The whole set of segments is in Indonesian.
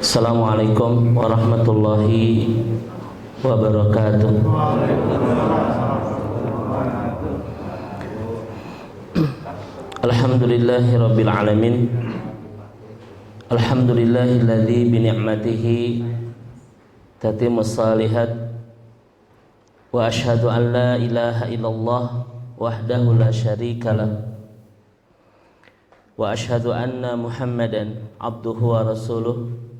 Assalamualaikum warahmatullahi wabarakatuh. Alhamdulillahi rabbil alamin. Alhamdulillahilladzi bi ni'matihi tatimmus shalihat. Wa asyhadu an la ilaha illallah wahdahu la syarikalah. Wa asyhadu anna Muhammadan abduhu wa rasuluh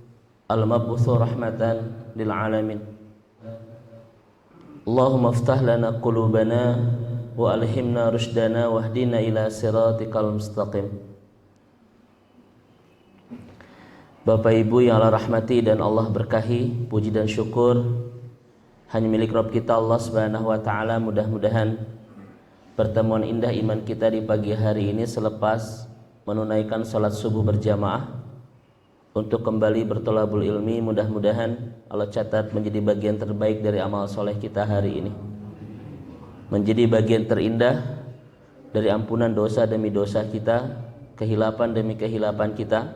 al-mab'utsu rahmatan lil alamin. Allahumma iftah lana qulubana wa alhimna rushdana wahdina ila siratikal mustaqim. Bapak Ibu yang Allah rahmati dan Allah berkahi, puji dan syukur hanya milik Rabb kita Allah Subhanahu wa taala. Mudah-mudahan pertemuan indah iman kita di pagi hari ini selepas menunaikan salat subuh berjamaah untuk kembali bertolabul ilmi, mudah-mudahan Allah catat menjadi bagian terbaik dari amal soleh kita hari ini, menjadi bagian terindah dari ampunan dosa demi dosa kita, kehilapan demi kehilapan kita,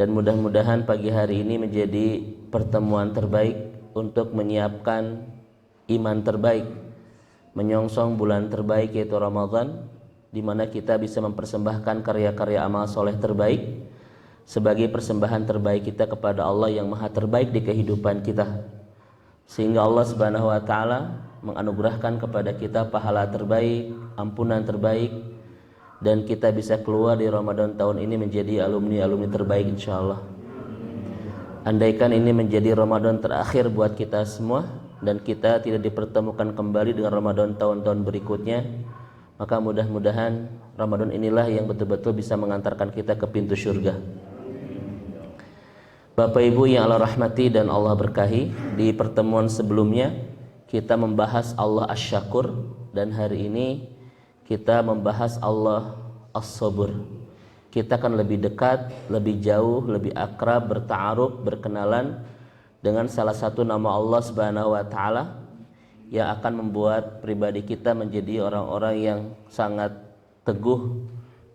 dan mudah-mudahan pagi hari ini menjadi pertemuan terbaik untuk menyiapkan iman terbaik, menyongsong bulan terbaik yaitu Ramadan, di mana kita bisa mempersembahkan karya-karya amal soleh terbaik sebagai persembahan terbaik kita kepada Allah yang maha terbaik di kehidupan kita, sehingga Allah Subhanahu wa taala menganugerahkan kepada kita pahala terbaik, ampunan terbaik, dan kita bisa keluar di Ramadan tahun ini menjadi alumni-alumni terbaik insyaallah. Andaikan ini menjadi Ramadan terakhir buat kita semua dan kita tidak dipertemukan kembali dengan Ramadan tahun-tahun berikutnya, maka mudah-mudahan Ramadan inilah yang betul-betul bisa mengantarkan kita ke pintu surga. Bapak Ibu yang Allah rahmati dan Allah berkahi, di pertemuan sebelumnya kita membahas Allah Asy-Syakur, dan hari ini kita membahas Allah As-Sabur. Kita akan lebih dekat, lebih jauh, lebih akrab, berta'aruf, berkenalan dengan salah satu nama Allah Subhanahu wa taala yang akan membuat pribadi kita menjadi orang-orang yang sangat teguh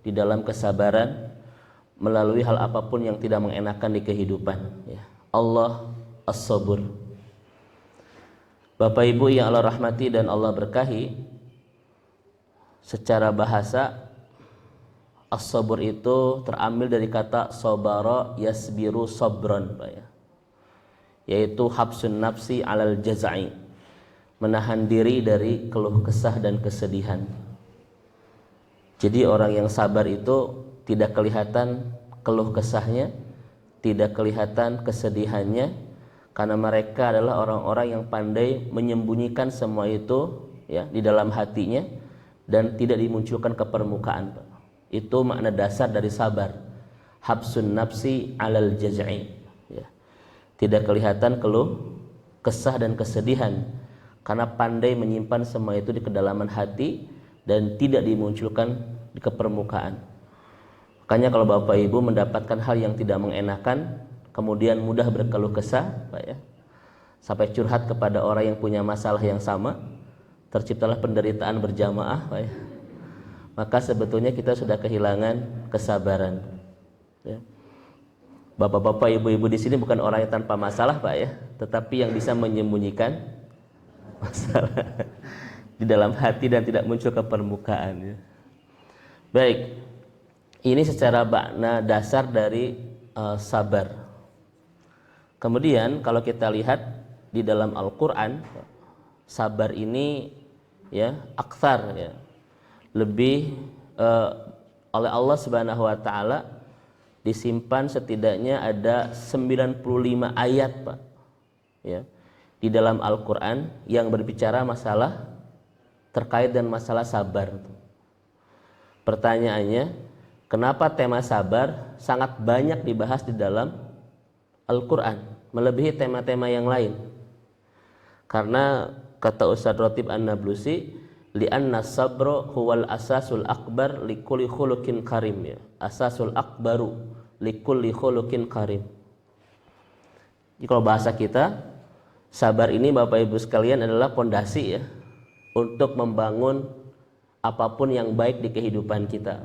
di dalam kesabaran melalui hal apapun yang tidak mengenakan di kehidupan, ya. Allah As-Sabur. Bapak Ibu yang Allah rahmati dan Allah berkahi, secara bahasa As-Sabur itu terambil dari kata sabara yasbiru sabran, Pak, ya, yaitu habsun nafsi alal jazai, menahan diri dari keluh kesah dan kesedihan. Jadi orang yang sabar itu tidak kelihatan keluh kesahnya, tidak kelihatan kesedihannya, karena mereka adalah orang-orang yang pandai menyembunyikan semua itu, ya, di dalam hatinya dan tidak dimunculkan ke permukaan. Itu makna dasar dari sabar, habsun nafsi alal jaz'i, ya. Tidak kelihatan keluh kesah dan kesedihan karena pandai menyimpan semua itu di kedalaman hati dan tidak dimunculkan ke permukaan. Makanya kalau Bapak Ibu mendapatkan hal yang tidak mengenakan, kemudian mudah berkeluh kesah, Pak, ya, sampai curhat kepada orang yang punya masalah yang sama, terciptalah penderitaan berjamaah, Pak, ya. Maka sebetulnya kita sudah kehilangan kesabaran, ya. Bapak-bapak, ibu-ibu di sini bukan orang yang tanpa masalah, Pak, ya, tetapi yang bisa menyembunyikan masalah di dalam hati dan tidak muncul ke permukaan, ya. Baik, ini secara makna dasar dari sabar. Kemudian kalau kita lihat di dalam Al-Quran, sabar ini, ya, aktsar, ya, lebih oleh Allah Subhanahu wa taala disimpan setidaknya ada 95 ayat, Pak, ya, di dalam Al-Quran yang berbicara masalah terkait dengan masalah sabar. Pertanyaannya, kenapa tema sabar sangat banyak dibahas di dalam Al-Quran, melebihi tema-tema yang lain? Karena kata Ustaz Rotib An-Nablusi, li'anna sabra huwal asasul akbar likulli khuluqin karim, ya. Asasul akbaru likulli khuluqin karim. Jadi kalau bahasa kita, sabar ini Bapak Ibu sekalian adalah pondasi, ya, untuk membangun apapun yang baik di kehidupan kita.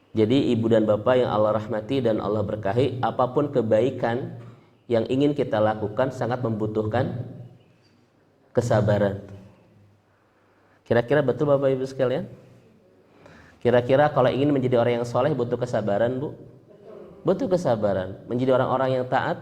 Jadi ibu dan bapak yang Allah rahmati dan Allah berkahi, apapun kebaikan yang ingin kita lakukan sangat membutuhkan kesabaran. Kira-kira betul Bapak Ibu sekalian? Kira-kira kalau ingin menjadi orang yang soleh butuh kesabaran, Bu? Butuh kesabaran. Menjadi orang-orang yang taat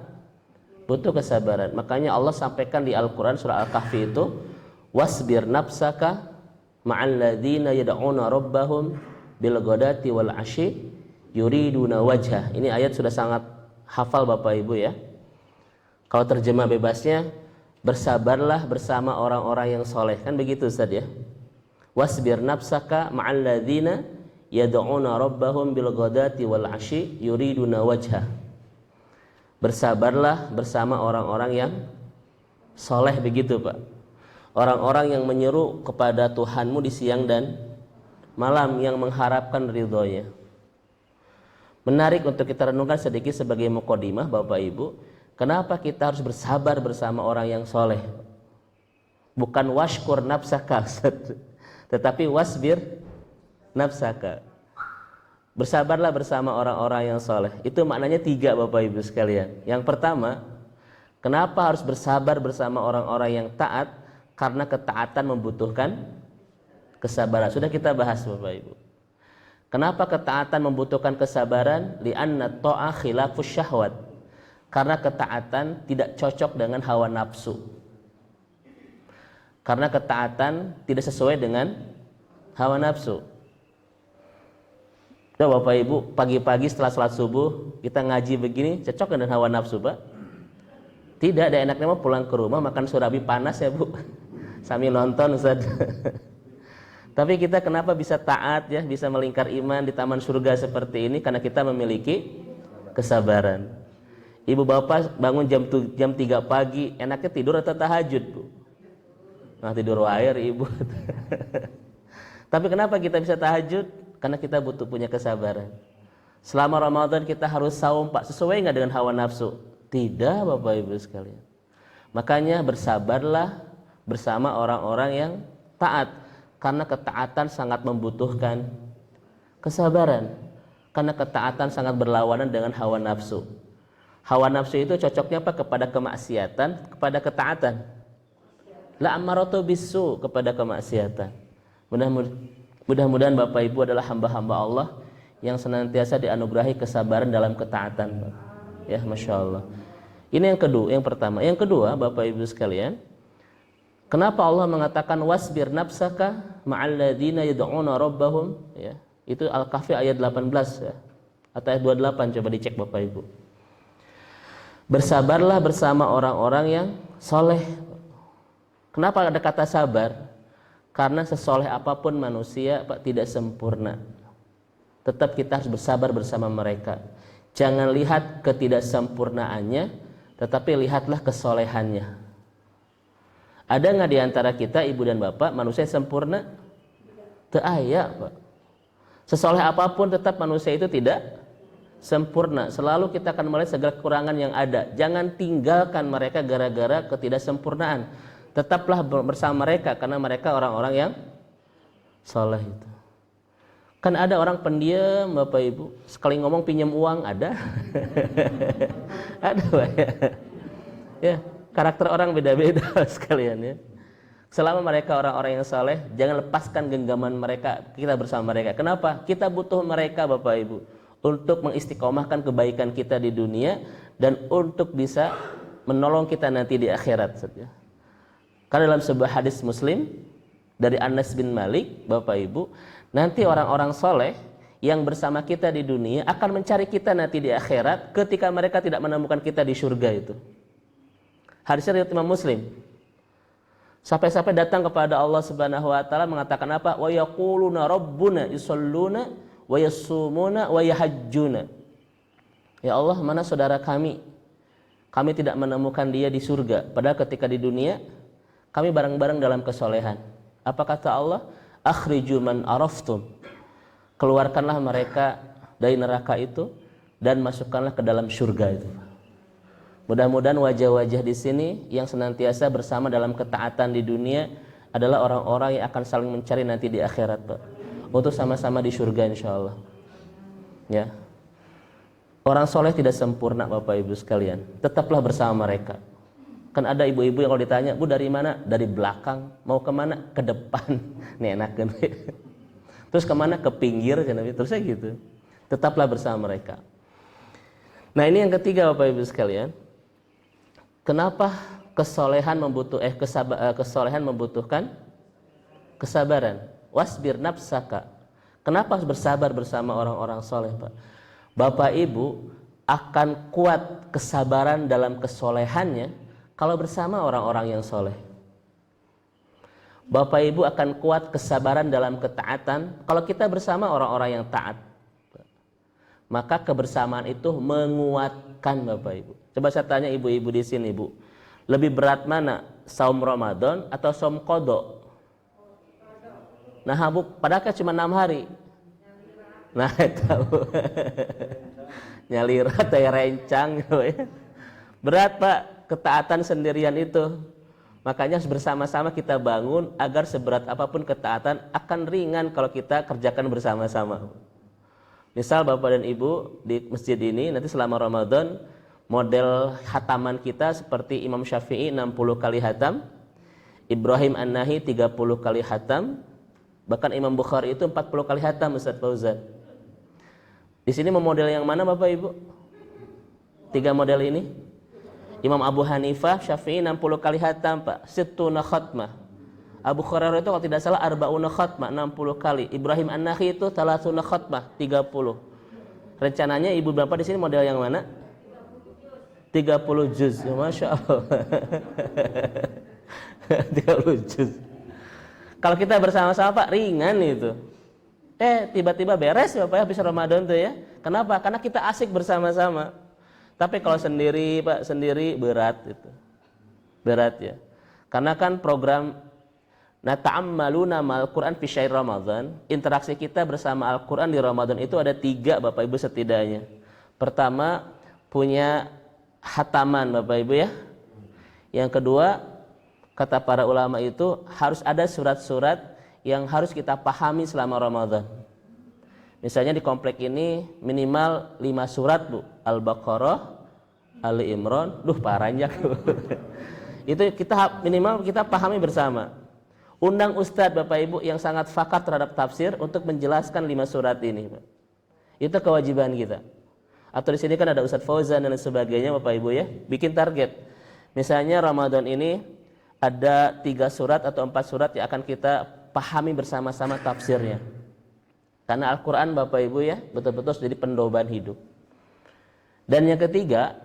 butuh kesabaran. Makanya Allah sampaikan di Al-Quran surah Al-Kahfi itu, wasbir nafsaka ma'al ladzina yad'una rabbahum bil ghadati wal 'ashyi yuriduna wajhah. Ini ayat sudah sangat hafal Bapak Ibu ya. Kalau terjemah bebasnya, bersabarlah bersama orang-orang yang soleh, kan begitu Ustaz ya. Wasbir nafsaka ma'al ladzina yad'una rabbahum bil ghadati wal 'ashyi yuriduna wajhah. Bersabarlah bersama orang-orang yang soleh, begitu Pak. Orang-orang yang menyeru kepada Tuhanmu di siang dan malam, yang mengharapkan ridhonya. Menarik untuk kita renungkan sedikit sebagai mukadimah Bapak Ibu. Kenapa kita harus bersabar bersama orang yang soleh? Bukan washkur nafsaka, tetapi wasbir nafsaka. Bersabarlah bersama orang-orang yang soleh. Itu maknanya 3 Bapak Ibu sekalian. Yang pertama, kenapa harus bersabar bersama orang-orang yang taat? Karena ketaatan membutuhkan kesabaran. Sudah kita bahas Bapak Ibu. Kenapa ketaatan membutuhkan kesabaran? Li'anna ta'ah khilafus syahwat. Karena ketaatan tidak cocok dengan hawa nafsu. Karena ketaatan tidak sesuai dengan hawa nafsu. Udah Bapak Ibu, pagi-pagi setelah sholat subuh kita ngaji begini, cocok dengan hawa nafsu Pak? Tidak, ada enaknya mau pulang ke rumah makan surabi panas ya Bu, sambil nonton Ustaz. Tapi kita kenapa bisa taat ya, bisa melingkar iman di taman surga seperti ini? Karena kita memiliki kesabaran. Ibu bapak bangun jam 3 pagi, enaknya tidur atau tahajud Bu? Nah, tidur wair Ibu. Tapi kenapa kita bisa tahajud? Karena kita butuh punya kesabaran. Selama Ramadan kita harus saum Pak, sesuai nggak dengan hawa nafsu? Tidak Bapak Ibu sekalian. Makanya bersabarlah bersama orang-orang yang taat. Karena ketaatan sangat membutuhkan kesabaran. Karena ketaatan sangat berlawanan dengan hawa nafsu. Hawa nafsu itu cocoknya apa? Kepada kemaksiatan, kepada ketaatan. La ammaratu bisu, kepada kemaksiatan. Mudah-mudahan Bapak Ibu adalah hamba-hamba Allah yang senantiasa dianugerahi kesabaran dalam ketaatan. Ya, Masya Allah. Ini yang kedua, yang pertama. Yang kedua, Bapak Ibu sekalian, kenapa Allah mengatakan wasbir nafsaka ma'al ladzina yad'una rabbahum? Ya, itu Al-Kahfi ayat 18 ya. Atau ayat 28, coba dicek Bapak Ibu. Bersabarlah bersama orang-orang yang soleh. Kenapa ada kata sabar? Karena sesoleh apapun manusia Pak tidak sempurna. Tetap kita harus bersabar bersama mereka. Jangan lihat ketidaksempurnaannya, tetapi lihatlah kesolehannya. Ada nggak di antara kita ibu dan bapak manusia sempurna? Teu aya Pak. Sesoleh apapun tetap manusia itu tidak sempurna. Selalu kita akan melihat segala kekurangan yang ada. Jangan tinggalkan mereka gara-gara ketidaksempurnaan. Tetaplah bersama mereka karena mereka orang-orang yang soleh itu. Kan ada orang pendiam Bapak Ibu, sekali ngomong pinjam uang ada. Ada Pak ya. Ya, karakter orang beda-beda sekalian ya. Selama mereka orang-orang yang soleh, jangan lepaskan genggaman mereka, kita bersama mereka. Kenapa? Kita butuh mereka Bapak Ibu untuk mengistiqomahkan kebaikan kita di dunia dan untuk bisa menolong kita nanti di akhirat saja. Karena dalam sebuah hadis Muslim dari Anas bin Malik, Bapak Ibu, nanti orang-orang soleh yang bersama kita di dunia akan mencari kita nanti di akhirat ketika mereka tidak menemukan kita di surga itu. Hadisnya riwayat Imam Muslim. Sampai-sampai datang kepada Allah Subhanahu wa taala mengatakan apa? Wa yaquluna rabbuna yusalluna wa yasumuna wa yahajjuna. Ya Allah, mana saudara kami? Kami tidak menemukan dia di surga. Padahal ketika di dunia kami bareng-bareng dalam kesolehan. Apa kata Allah? Akhriju man araftum. Keluarkanlah mereka dari neraka itu dan masukkanlah ke dalam surga itu. Mudah-mudahan wajah-wajah di sini yang senantiasa bersama dalam ketaatan di dunia adalah orang-orang yang akan saling mencari nanti di akhirat Pak. Untuk sama-sama di surga insya Allah. Ya. Orang soleh tidak sempurna Bapak Ibu sekalian. Tetaplah bersama mereka. Kan ada ibu-ibu yang kalau ditanya, Bu dari mana? Dari belakang. Mau kemana? Ke depan. Nih enak kan? Terus kemana? Ke pinggir. Terusnya gitu. Tetaplah bersama mereka. Nah ini yang ketiga Bapak Ibu sekalian. Kenapa kesolehan membutuhkan kesabaran? Wasbir nafsaka. Kenapa harus bersabar bersama orang-orang soleh Pak? Bapak Ibu akan kuat kesabaran dalam kesolehannya kalau bersama orang-orang yang soleh. Bapak Ibu akan kuat kesabaran dalam ketaatan kalau kita bersama orang-orang yang taat. Maka kebersamaan itu menguatkan Bapak Ibu. Coba saya tanya ibu-ibu di sini, Bu. Lebih berat mana? Saum Ramadan atau saum qadha? Nah, Bu, padahal cuma 6 hari. Nah, tahu. Nyalirat ya rencang ya. Berat Pak, ketaatan sendirian itu. Makanya bersama-sama kita bangun agar seberat apapun ketaatan akan ringan kalau kita kerjakan bersama-sama. Misal Bapak dan Ibu di masjid ini nanti selama Ramadan model hataman kita seperti Imam Syafi'i 60 kali hatam, Ibrahim An-Nahi 30 kali hatam, bahkan Imam Bukhari itu 40 kali hatam Ustaz Fauzan. Di sini mau model yang mana Bapak Ibu? 3 model ini. Imam Abu Hanifah, Syafi'i 60 kali hatam Pak, sittuna khatmah. Abu Hurairah itu kalau tidak salah arba'una khatmah, 60 kali. Ibrahim An-Nakhi itu thalathuna khatmah, 30. Rencananya Ibu Bapak di sini model yang mana? 30 juz. Ya, Masya Allah. 30 juz. Kalau kita bersama-sama Pak ringan itu. Tiba-tiba beres Bapak ya habis Ramadan tuh ya. Kenapa? Karena kita asik bersama-sama. Tapi kalau sendiri Pak, sendiri berat itu. Berat ya. Karena kan program nata'ammaluna ma'al Qur'an fi syahr Ramadan, interaksi kita bersama Al-Qur'an di Ramadan itu ada 3 Bapak Ibu setidaknya. Pertama, punya hataman Bapak Ibu ya. Yang kedua, kata para ulama itu harus ada surat-surat yang harus kita pahami selama Ramadan. Misalnya di komplek ini minimal 5 surat Bu, Al-Baqarah, Ali Imran, paranjak. Itu kita minimal kita pahami bersama. Undang Ustadz Bapak Ibu yang sangat fakar terhadap tafsir untuk menjelaskan 5 surat ini. Itu kewajiban kita. Atau di sini kan ada Ustadz Fauzan dan sebagainya Bapak Ibu ya, bikin target. Misalnya Ramadan ini ada 3 surat atau 4 surat yang akan kita pahami bersama-sama tafsirnya. Karena Al-Quran Bapak Ibu ya betul-betul jadi pendoban hidup. Dan yang ketiga,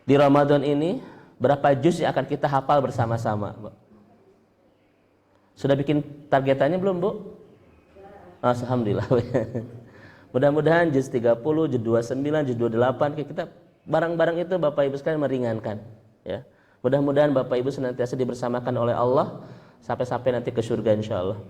di Ramadan ini berapa juz yang akan kita hafal bersama-sama? Sudah bikin targetannya belum Bu? Alhamdulillah. Mudah-mudahan juz 30, juz 29, juz 28 kita barang-barang itu Bapak Ibu sekalian meringankan ya. Mudah-mudahan Bapak Ibu senantiasa dibersamakan oleh Allah sampai nanti ke surga insyaallah.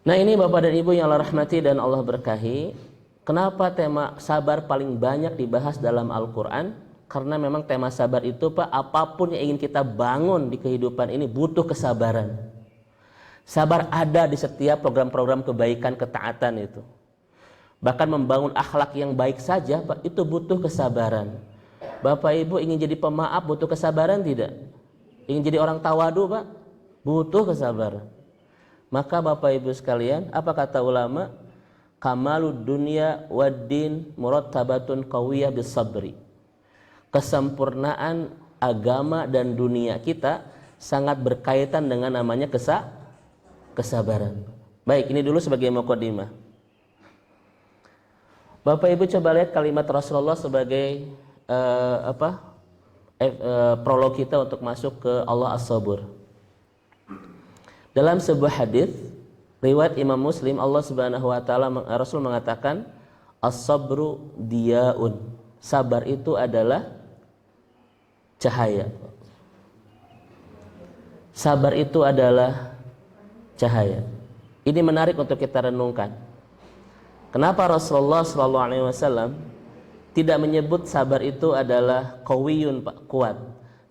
Nah ini Bapak dan Ibu yang Allah rahmati dan Allah berkahi, kenapa tema sabar paling banyak dibahas dalam Al-Quran? Karena memang tema sabar itu Pak, apapun yang ingin kita bangun di kehidupan ini butuh kesabaran. Sabar ada di setiap program-program kebaikan, ketaatan itu. Bahkan membangun akhlak yang baik saja Pak, itu butuh kesabaran. Bapak Ibu ingin jadi pemaaf butuh kesabaran tidak? Ingin jadi orang tawadu Pak, butuh kesabaran. Maka Bapak Ibu sekalian, apa kata ulama? Kamalud dunya waddin murattabatun qawiyah bisabri. Kesempurnaan agama dan dunia kita sangat berkaitan dengan namanya kesabaran. Baik, ini dulu sebagai mukadimah. Bapak Ibu coba lihat kalimat Rasulullah sebagai prolog kita untuk masuk ke Allah As-Sabur. Dalam sebuah hadis riwayat Imam Muslim, Allah Subhanahu wa taala Rasul mengatakan as-sabru diyaun. Sabar itu adalah cahaya. Sabar itu adalah cahaya. Ini menarik untuk kita renungkan. Kenapa Rasulullah SAW tidak menyebut sabar itu adalah qawiyun Pak, kuat.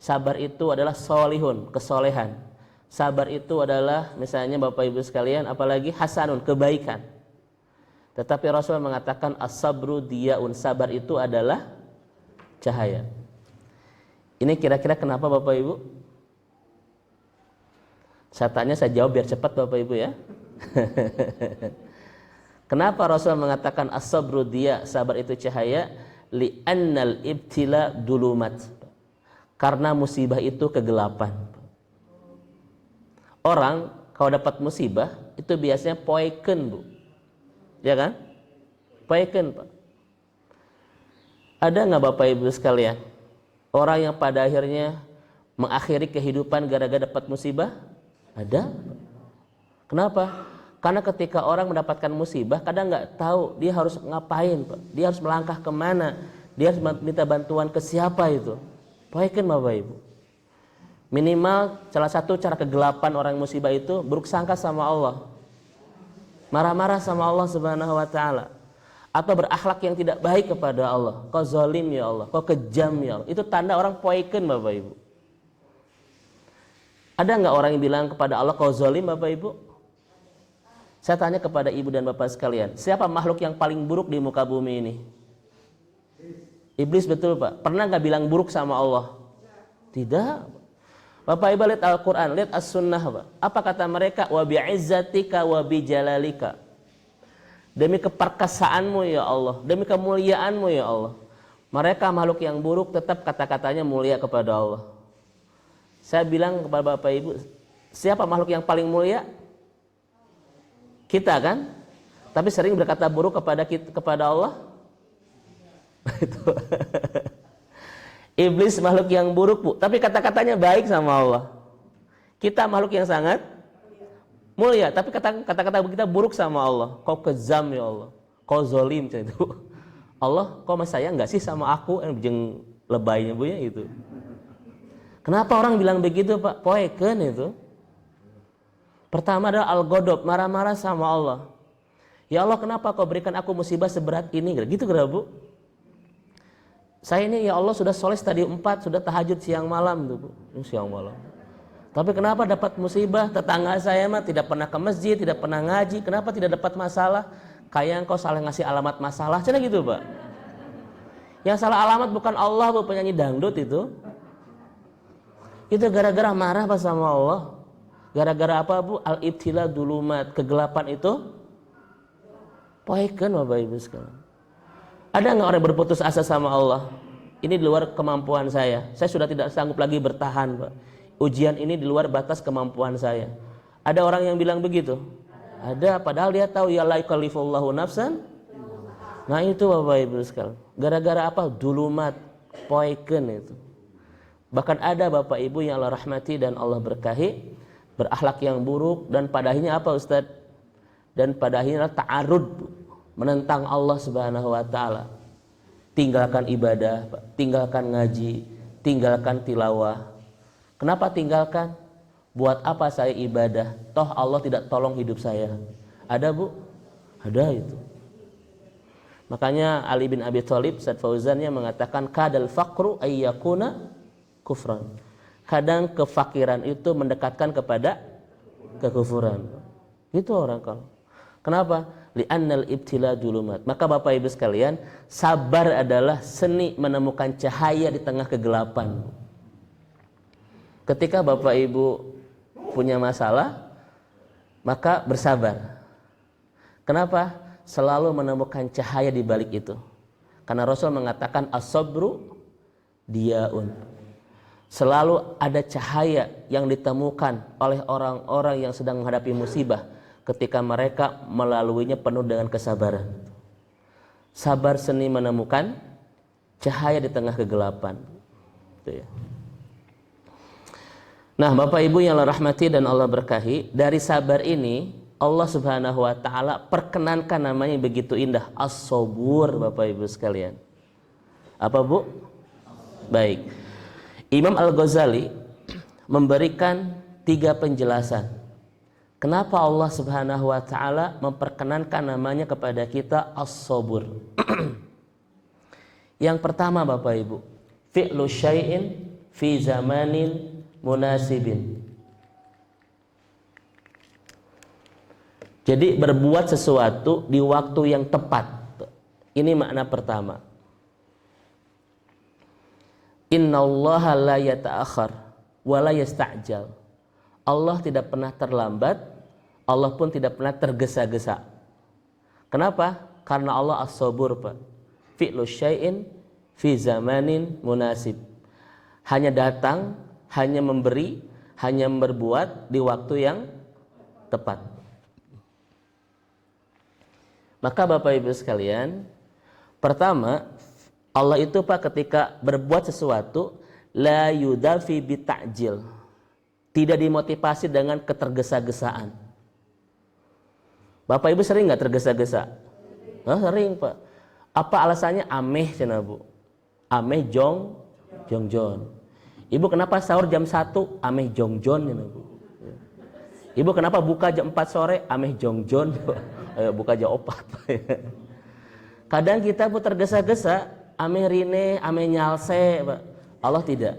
Sabar itu adalah solihun, kesolehan. Sabar itu adalah misalnya Bapak Ibu sekalian apalagi hasanun, kebaikan. Tetapi Rasul mengatakan as-sabru diyaun, sabar itu adalah cahaya. Ini kira-kira kenapa Bapak Ibu? Saya tanya, saya jawab biar cepat Bapak Ibu ya. Kenapa Rasul mengatakan as-sabru diya, sabar itu cahaya? Li'annal ibtila dulumat. Karena musibah itu kegelapan. Orang kalau dapat musibah itu biasanya poiken, Bu. Ya kan? Poiken, Pak. Ada nggak Bapak Ibu sekalian orang yang pada akhirnya mengakhiri kehidupan gara-gara dapat musibah? Ada. Kenapa? Karena ketika orang mendapatkan musibah, kadang nggak tahu dia harus ngapain, Pak. Dia harus melangkah kemana, dia harus minta bantuan ke siapa itu. Poiken Bapak Ibu. Minimal salah satu cara kegelapan orang musibah itu buruk sangka sama Allah, marah-marah sama Allah Subhanahu Wa Taala, atau berakhlak yang tidak baik kepada Allah. Kau zalim ya Allah, kau kejam ya Allah. Itu tanda orang poiken Bapak Ibu. Ada nggak orang yang bilang kepada Allah kau zalim Bapak Ibu? Saya tanya kepada ibu dan bapak sekalian, siapa makhluk yang paling buruk di muka bumi ini? Iblis, betul Pak. Pernah nggak bilang buruk sama Allah? Tidak. Bapak Ibu lihat Al-Quran, lihat As-Sunnah Pak. Apa kata mereka? Wa bi'izzatika wa bijalalika. Demi keperkasaanmu ya Allah, demi kemuliaanmu ya Allah. Mereka makhluk yang buruk tetap kata-katanya mulia kepada Allah. Saya bilang kepada Bapak Ibu, siapa makhluk yang paling mulia? Kita kan? Tapi sering berkata buruk kepada Allah. Itu. Iblis makhluk yang buruk, Bu, tapi kata-katanya baik sama Allah. Kita makhluk yang sangat mulia, tapi kata-kata kita buruk sama Allah. Kau kezam ya Allah, kau zolim itu. Allah, kau masih sayang nggak sih sama aku? Jeng lebaynya Bu ya itu. Kenapa orang bilang begitu Pak? Poiken itu. Pertama adalah al-ghadab, marah-marah sama Allah. Ya Allah, kenapa kau berikan aku musibah seberat ini? Gitu kira Bu. Saya ini ya Allah sudah soleh stadium 4, sudah tahajud siang malam tuh Bu. Siang malam. Tapi kenapa dapat musibah? Tetangga saya mah tidak pernah ke masjid, tidak pernah ngaji. Kenapa tidak dapat masalah? Kayak engkau salah ngasih alamat masalah. Cina gitu Pak. Yang salah alamat bukan Allah Bu, penyanyi dangdut itu. Itu gara-gara marah Pak sama Allah. Gara-gara apa Bu? Al-ibtila dulumat, kegelapan itu poiken Bapak Ibu sekalian. Ada nggak orang berputus asa sama Allah? Ini di luar kemampuan saya sudah tidak sanggup lagi bertahan Pak. Ujian ini di luar batas kemampuan saya. Ada orang yang bilang begitu? Ada, padahal dia tahu ya la yukallifullahu nafsan. Nah itu Bapak Ibu sekalian. Gara-gara apa? Dulumat, poiken itu. Bahkan ada Bapak Ibu yang Allah rahmati dan Allah berkahi, berakhlak yang buruk, dan pada akhirnya apa Ustaz? Dan pada akhirnya ta'arud, menentang Allah Subhanahu wa taala. Tinggalkan ibadah, tinggalkan ngaji, tinggalkan tilawah. Kenapa tinggalkan? Buat apa saya ibadah? Toh Allah tidak tolong hidup saya. Ada Bu? Ada itu. Makanya Ali bin Abi Thalib, Ustaz Fauzannya mengatakan kadal faqru ayyakuna kufran. Kadang kefakiran itu mendekatkan kepada kekufuran. Itu orang kalau. Kenapa? Li'annal ibtila dulumat. Maka Bapak Ibu sekalian, sabar adalah seni menemukan cahaya di tengah kegelapan. Ketika Bapak Ibu punya masalah, maka bersabar. Kenapa? Selalu menemukan cahaya di balik itu. Karena Rasul mengatakan as-sabru diyaun. Selalu ada cahaya yang ditemukan oleh orang-orang yang sedang menghadapi musibah ketika mereka melaluinya penuh dengan kesabaran. Sabar seni menemukan cahaya di tengah kegelapan. Itu ya. Nah, Bapak Ibu yang Allah rahmati dan Allah berkahi, dari sabar ini Allah Subhanahu wa taala perkenankan namanya begitu indah, as-sabur Bapak Ibu sekalian. Apa Bu? Baik. Imam Al-Ghazali memberikan 3 penjelasan kenapa Allah Subhanahu wa taala memperkenankan namanya kepada kita as-sabur. Yang pertama Bapak Ibu, fi'lu syai'in fi zamanin munasibin. Jadi berbuat sesuatu di waktu yang tepat. Ini makna pertama. Innallaha la yata'akhir wa la yasta'jal. Allah tidak pernah terlambat, Allah pun tidak pernah tergesa-gesa. Kenapa? Karena Allah as-sabur, Pak. Fi'lu syai'in fi zamanin munasib. Hanya datang, hanya memberi, hanya berbuat di waktu yang tepat. Maka Bapak Ibu sekalian, pertama, Allah itu Pak ketika berbuat sesuatu la yudafi bita'jil. Tidak dimotivasi dengan ketergesa-gesaan. Bapak Ibu sering nggak tergesa-gesa? Sering, Pak. Apa alasannya? Ameh cina Bu. Ameh jongjon. Ibu kenapa sahur jam 1? Ameh jongjon cina Bu. Ibu kenapa buka jam 4 sore? Ameh jongjon. Buka jam 4. Kadang kita pun tergesa-gesa, ameh rine, ameh nyalse, Pak. Allah tidak.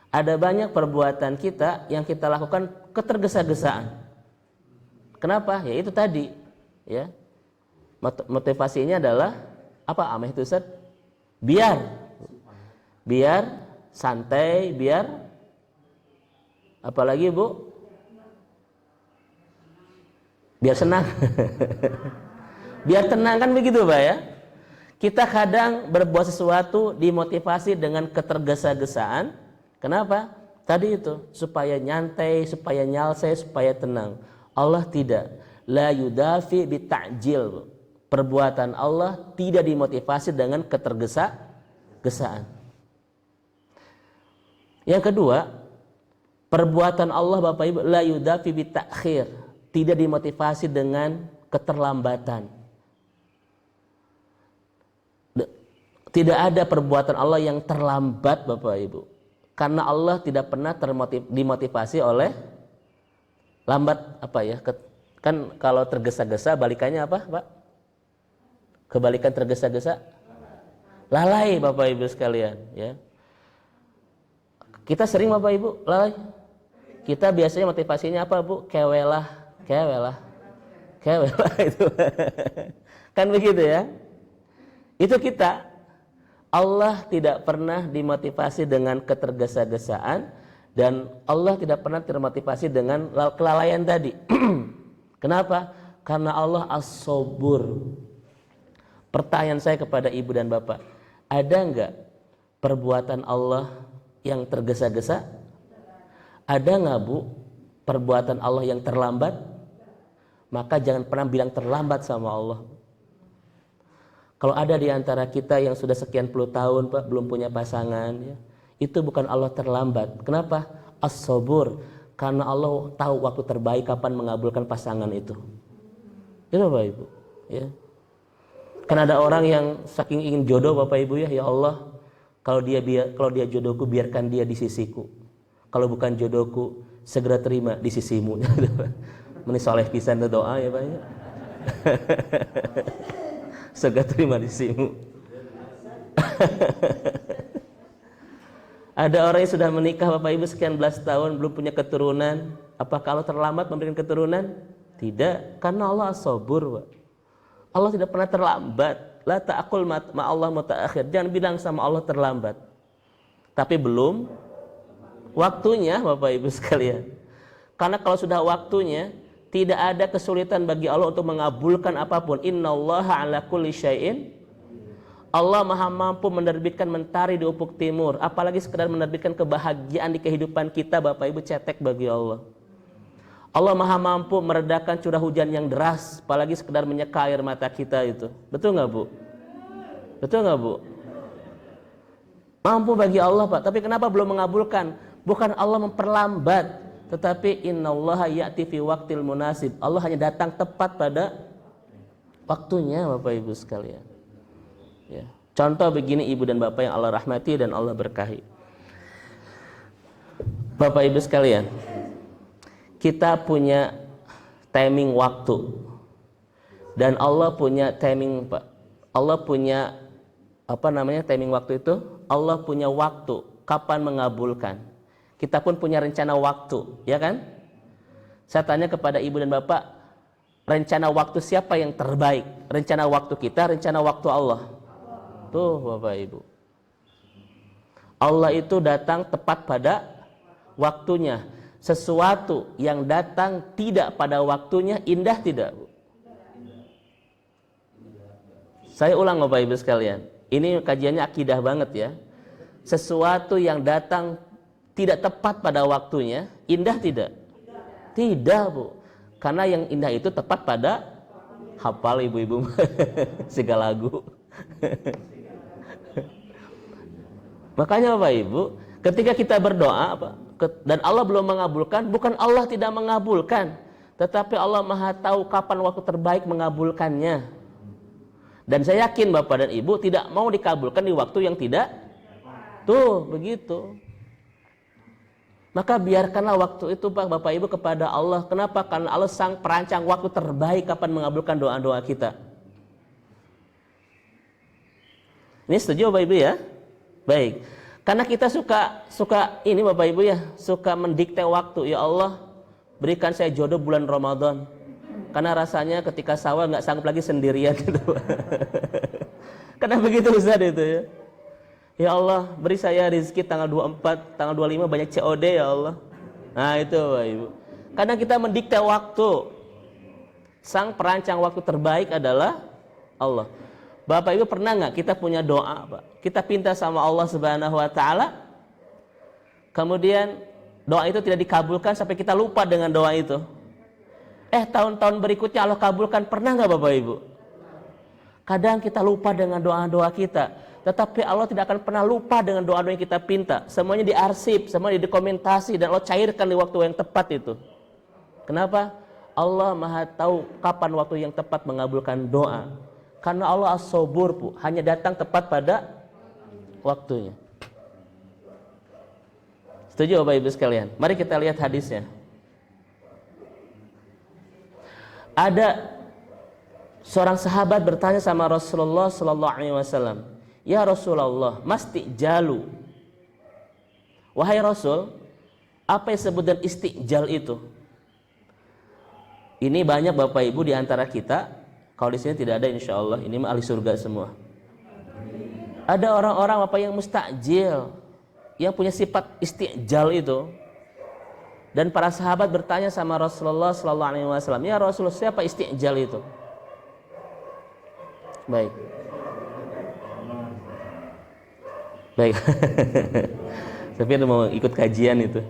Ada banyak perbuatan kita yang kita lakukan ketergesa-gesaan. Kenapa? Ya itu tadi, ya. Motivasinya adalah apa? Ameh itu Ustaz? Biar santai, biar apalagi Bu? Biar senang. Biar tenang kan begitu Pak ya. Kita kadang berbuat sesuatu dimotivasi dengan ketergesa-gesaan. Kenapa? Tadi itu supaya nyantai, supaya nyalse, supaya tenang. Allah tidak. La yudafi bita'jil. Perbuatan Allah tidak dimotivasi dengan ketergesa-gesaan. Yang kedua, perbuatan Allah Bapak Ibu la yudafi bitakhir. Tidak dimotivasi dengan keterlambatan. Tidak ada perbuatan Allah yang terlambat Bapak Ibu. Karena Allah tidak pernah dimotivasi oleh lambat apa ya? Kan kalau tergesa-gesa balikannya apa, Pak? Kebalikan tergesa-gesa? Lalai Bapak Ibu sekalian, ya. Kita sering Bapak Ibu lalai. Kita biasanya motivasinya apa, Bu? Kewelah itu. Kan begitu ya? Itu kita. Allah tidak pernah dimotivasi dengan ketergesa-gesaan dan Allah tidak pernah termotivasi dengan kelalaian tadi. Kenapa? Karena Allah as-sabur. Pertanyaan saya kepada ibu dan bapak, ada enggak perbuatan Allah yang tergesa-gesa? Ada enggak Bu perbuatan Allah yang terlambat? Maka jangan pernah bilang terlambat sama Allah. Kalau ada di antara kita yang sudah sekian puluh tahun Pak belum punya pasangan ya, itu bukan Allah terlambat. Kenapa? As-sabur. Karena Allah tahu waktu terbaik kapan mengabulkan pasangan itu. Itu Bapak Ibu, ya. Kan ada orang yang saking ingin jodoh Bapak Ibu ya Allah, kalau dia jodohku biarkan dia di sisiku. Kalau bukan jodohku segera terima di sisimu. Meni soleh pisan doa ya Pak ya. Segera terima di sisimu. Ada orang yang sudah menikah Bapak Ibu sekian belas tahun belum punya keturunan. Apa kalau terlambat memberikan keturunan? Tidak, karena Allah as-sabur. Allah tidak pernah terlambat. La ta'aqul ma Allah mutaakhir. Jangan bilang sama Allah terlambat. Tapi belum waktunya Bapak Ibu sekalian. Karena kalau sudah waktunya, tidak ada kesulitan bagi Allah untuk mengabulkan apapun. Innallaha ala kulli syai'in. Allah maha mampu menerbitkan mentari di ufuk timur. Apalagi sekedar menerbitkan kebahagiaan di kehidupan kita Bapak Ibu cetek bagi Allah. Allah maha mampu meredakan curah hujan yang deras. Apalagi sekedar menyeka air mata kita itu. Betul gak Bu? Betul gak Bu? Mampu bagi Allah Pak. Tapi kenapa belum mengabulkan? Bukan Allah memperlambat. Tetapi innallaha ya'ti fi waqtil munasib. Allah hanya datang tepat pada waktunya Bapak Ibu sekalian. Ya. Contoh begini ibu dan bapak yang Allah rahmati dan Allah berkahi. Bapak Ibu sekalian, kita punya timing waktu dan Allah punya timing Pak. Allah punya timing waktu itu? Allah punya waktu kapan mengabulkan. Kita pun punya rencana waktu, ya kan? Saya tanya kepada ibu dan bapak, rencana waktu siapa yang terbaik? Rencana waktu kita, rencana waktu Allah. Tuh Bapak Ibu. Allah itu datang tepat pada waktunya. Sesuatu yang datang tidak pada waktunya indah tidak, Bu? Saya ulang Bapak Ibu sekalian. Ini kajiannya akidah banget ya. Sesuatu yang datang tidak tepat pada waktunya indah tidak? Tidak, Bu. Karena yang indah itu tepat pada, hafal ibu-ibu segala lagu. Makanya Bapak Ibu, ketika kita berdoa dan Allah belum mengabulkan, bukan Allah tidak mengabulkan, tetapi Allah Maha tahu kapan waktu terbaik mengabulkannya. Dan saya yakin Bapak dan Ibu tidak mau dikabulkan di waktu yang tidak. Tuh, begitu. Maka biarkanlah waktu itu Bapak Ibu kepada Allah. Kenapa? Karena Allah sang perancang waktu terbaik kapan mengabulkan doa-doa kita. Ini setuju Bapak Ibu ya? Baik. Karena kita suka ini Bapak Ibu ya, suka mendikte waktu. Ya Allah, berikan saya jodoh bulan Ramadan. Karena rasanya ketika sawah nggak sanggup lagi sendirian gitu. Karena begitu Ustaz itu ya. Ya Allah, beri saya rezeki tanggal 24, tanggal 25 banyak COD ya Allah. Nah itu Bapak Ibu. Kadang kita mendikte waktu. Sang perancang waktu terbaik adalah Allah. Bapak Ibu pernah nggak kita punya doa, Pak? Kita pinta sama Allah Subhanahu Wa Taala, kemudian doa itu tidak dikabulkan sampai kita lupa dengan doa itu. Tahun-tahun berikutnya Allah kabulkan, pernah nggak Bapak Ibu? Kadang kita lupa dengan doa-doa kita, tetapi Allah tidak akan pernah lupa dengan doa-doa yang kita pinta. Semuanya diarsip, semuanya didokumentasi, dan Allah cairkan di waktu yang tepat itu. Kenapa? Allah Maha tahu kapan waktu yang tepat mengabulkan doa. Karena Allah as-sabur, Bu, hanya datang tepat pada waktunya. Setuju Bapak Ibu sekalian? Mari kita lihat hadisnya. Ada seorang sahabat bertanya sama Rasulullah sallallahu alaihi wasallam, "Ya Rasulullah, mastijalu?" Wahai Rasul, apa yang disebut dengan istijal itu? Ini banyak Bapak Ibu di antara kita. Kalau di sini tidak ada insya Allah, ini ahli surga semua. Ada orang-orang apa yang mustajil, yang punya sifat istijal itu. Dan para sahabat bertanya sama Rasulullah sallallahu alaihi wasallam, "Ya Rasulullah, siapa istijal itu?" Baik. Baik. Tapi mau ikut kajian itu.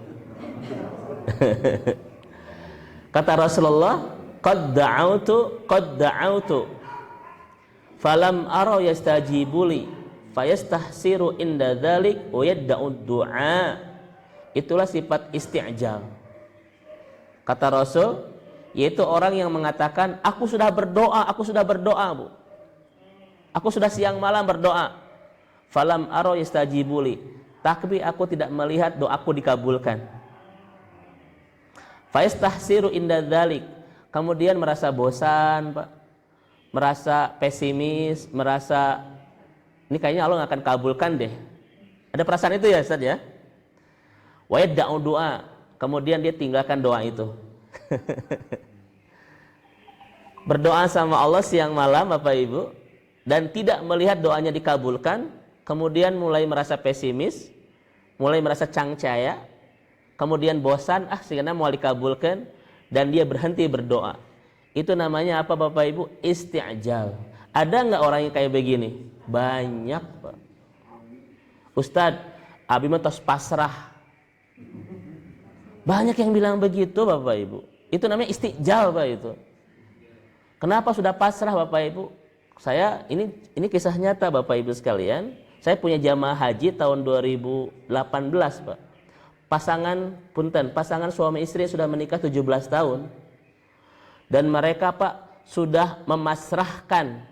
Kata Rasulullah, qad da'autu falam ara yastajibuli fayastahsiru inda dzalik wa yad'ud du'a. Itulah sifat istijal. Kata Rasul, yaitu orang yang mengatakan, aku sudah berdoa Bu. Aku sudah siang malam berdoa. Falam ara yastajibuli, tapi aku tidak melihat doaku dikabulkan. Fayastahsiru inda dzalik, kemudian merasa bosan, Pak, merasa pesimis, merasa ini kayaknya Allah nggak akan kabulkan deh. Ada perasaan itu ya Ustaz ya? Wa yad'u doa, kemudian dia tinggalkan doa itu. Berdoa sama Allah siang malam Bapak Ibu, dan tidak melihat doanya dikabulkan, kemudian mulai merasa pesimis, mulai merasa cangcaya, kemudian bosan, sekarang mau dikabulkan, dan dia berhenti berdoa. Itu namanya apa Bapak Ibu? Istijal. Ada nggak orang yang kayak begini? Banyak Pak. Ustadz, abi mah tos pasrah. Banyak yang bilang begitu Bapak Ibu. Itu namanya istijal Pak itu. Kenapa sudah pasrah Bapak Ibu? Saya ini kisah nyata Bapak Ibu sekalian. Saya punya jamaah haji tahun 2018 Pak. Pasangan suami istri sudah menikah 17 tahun. Dan mereka Pak sudah memasrahkan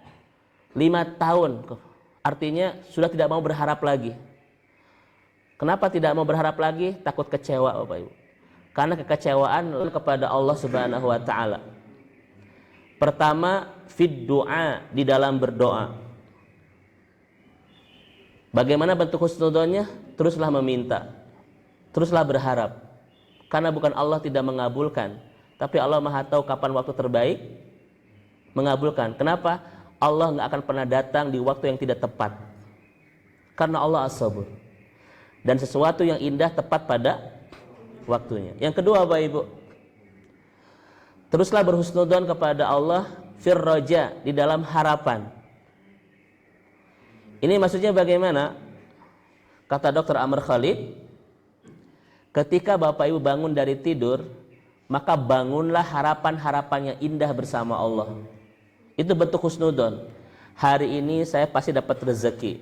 5 tahun. Artinya sudah tidak mau berharap lagi. Kenapa tidak mau berharap lagi? Takut kecewa Bapak Ibu. Karena kekecewaan kepada Allah Subhanahu wa taala. Pertama, fid du'a, di dalam berdoa. Bagaimana bentuk husnudzonnya? Teruslah meminta. Teruslah berharap. Karena bukan Allah tidak mengabulkan, tapi Allah Maha tahu kapan waktu terbaik mengabulkan. Kenapa? Allah nggak akan pernah datang di waktu yang tidak tepat. Karena Allah as-sabur. Dan sesuatu yang indah tepat pada waktunya. Yang kedua Bapak Ibu, teruslah berhusnudzon kepada Allah firroja, di dalam harapan. Ini maksudnya bagaimana? Kata Dr. Amr Khalid, ketika Bapak Ibu bangun dari tidur, maka bangunlah harapan-harapan yang indah bersama Allah. Itu bentuk husnudzon. Hari ini saya pasti dapat rezeki.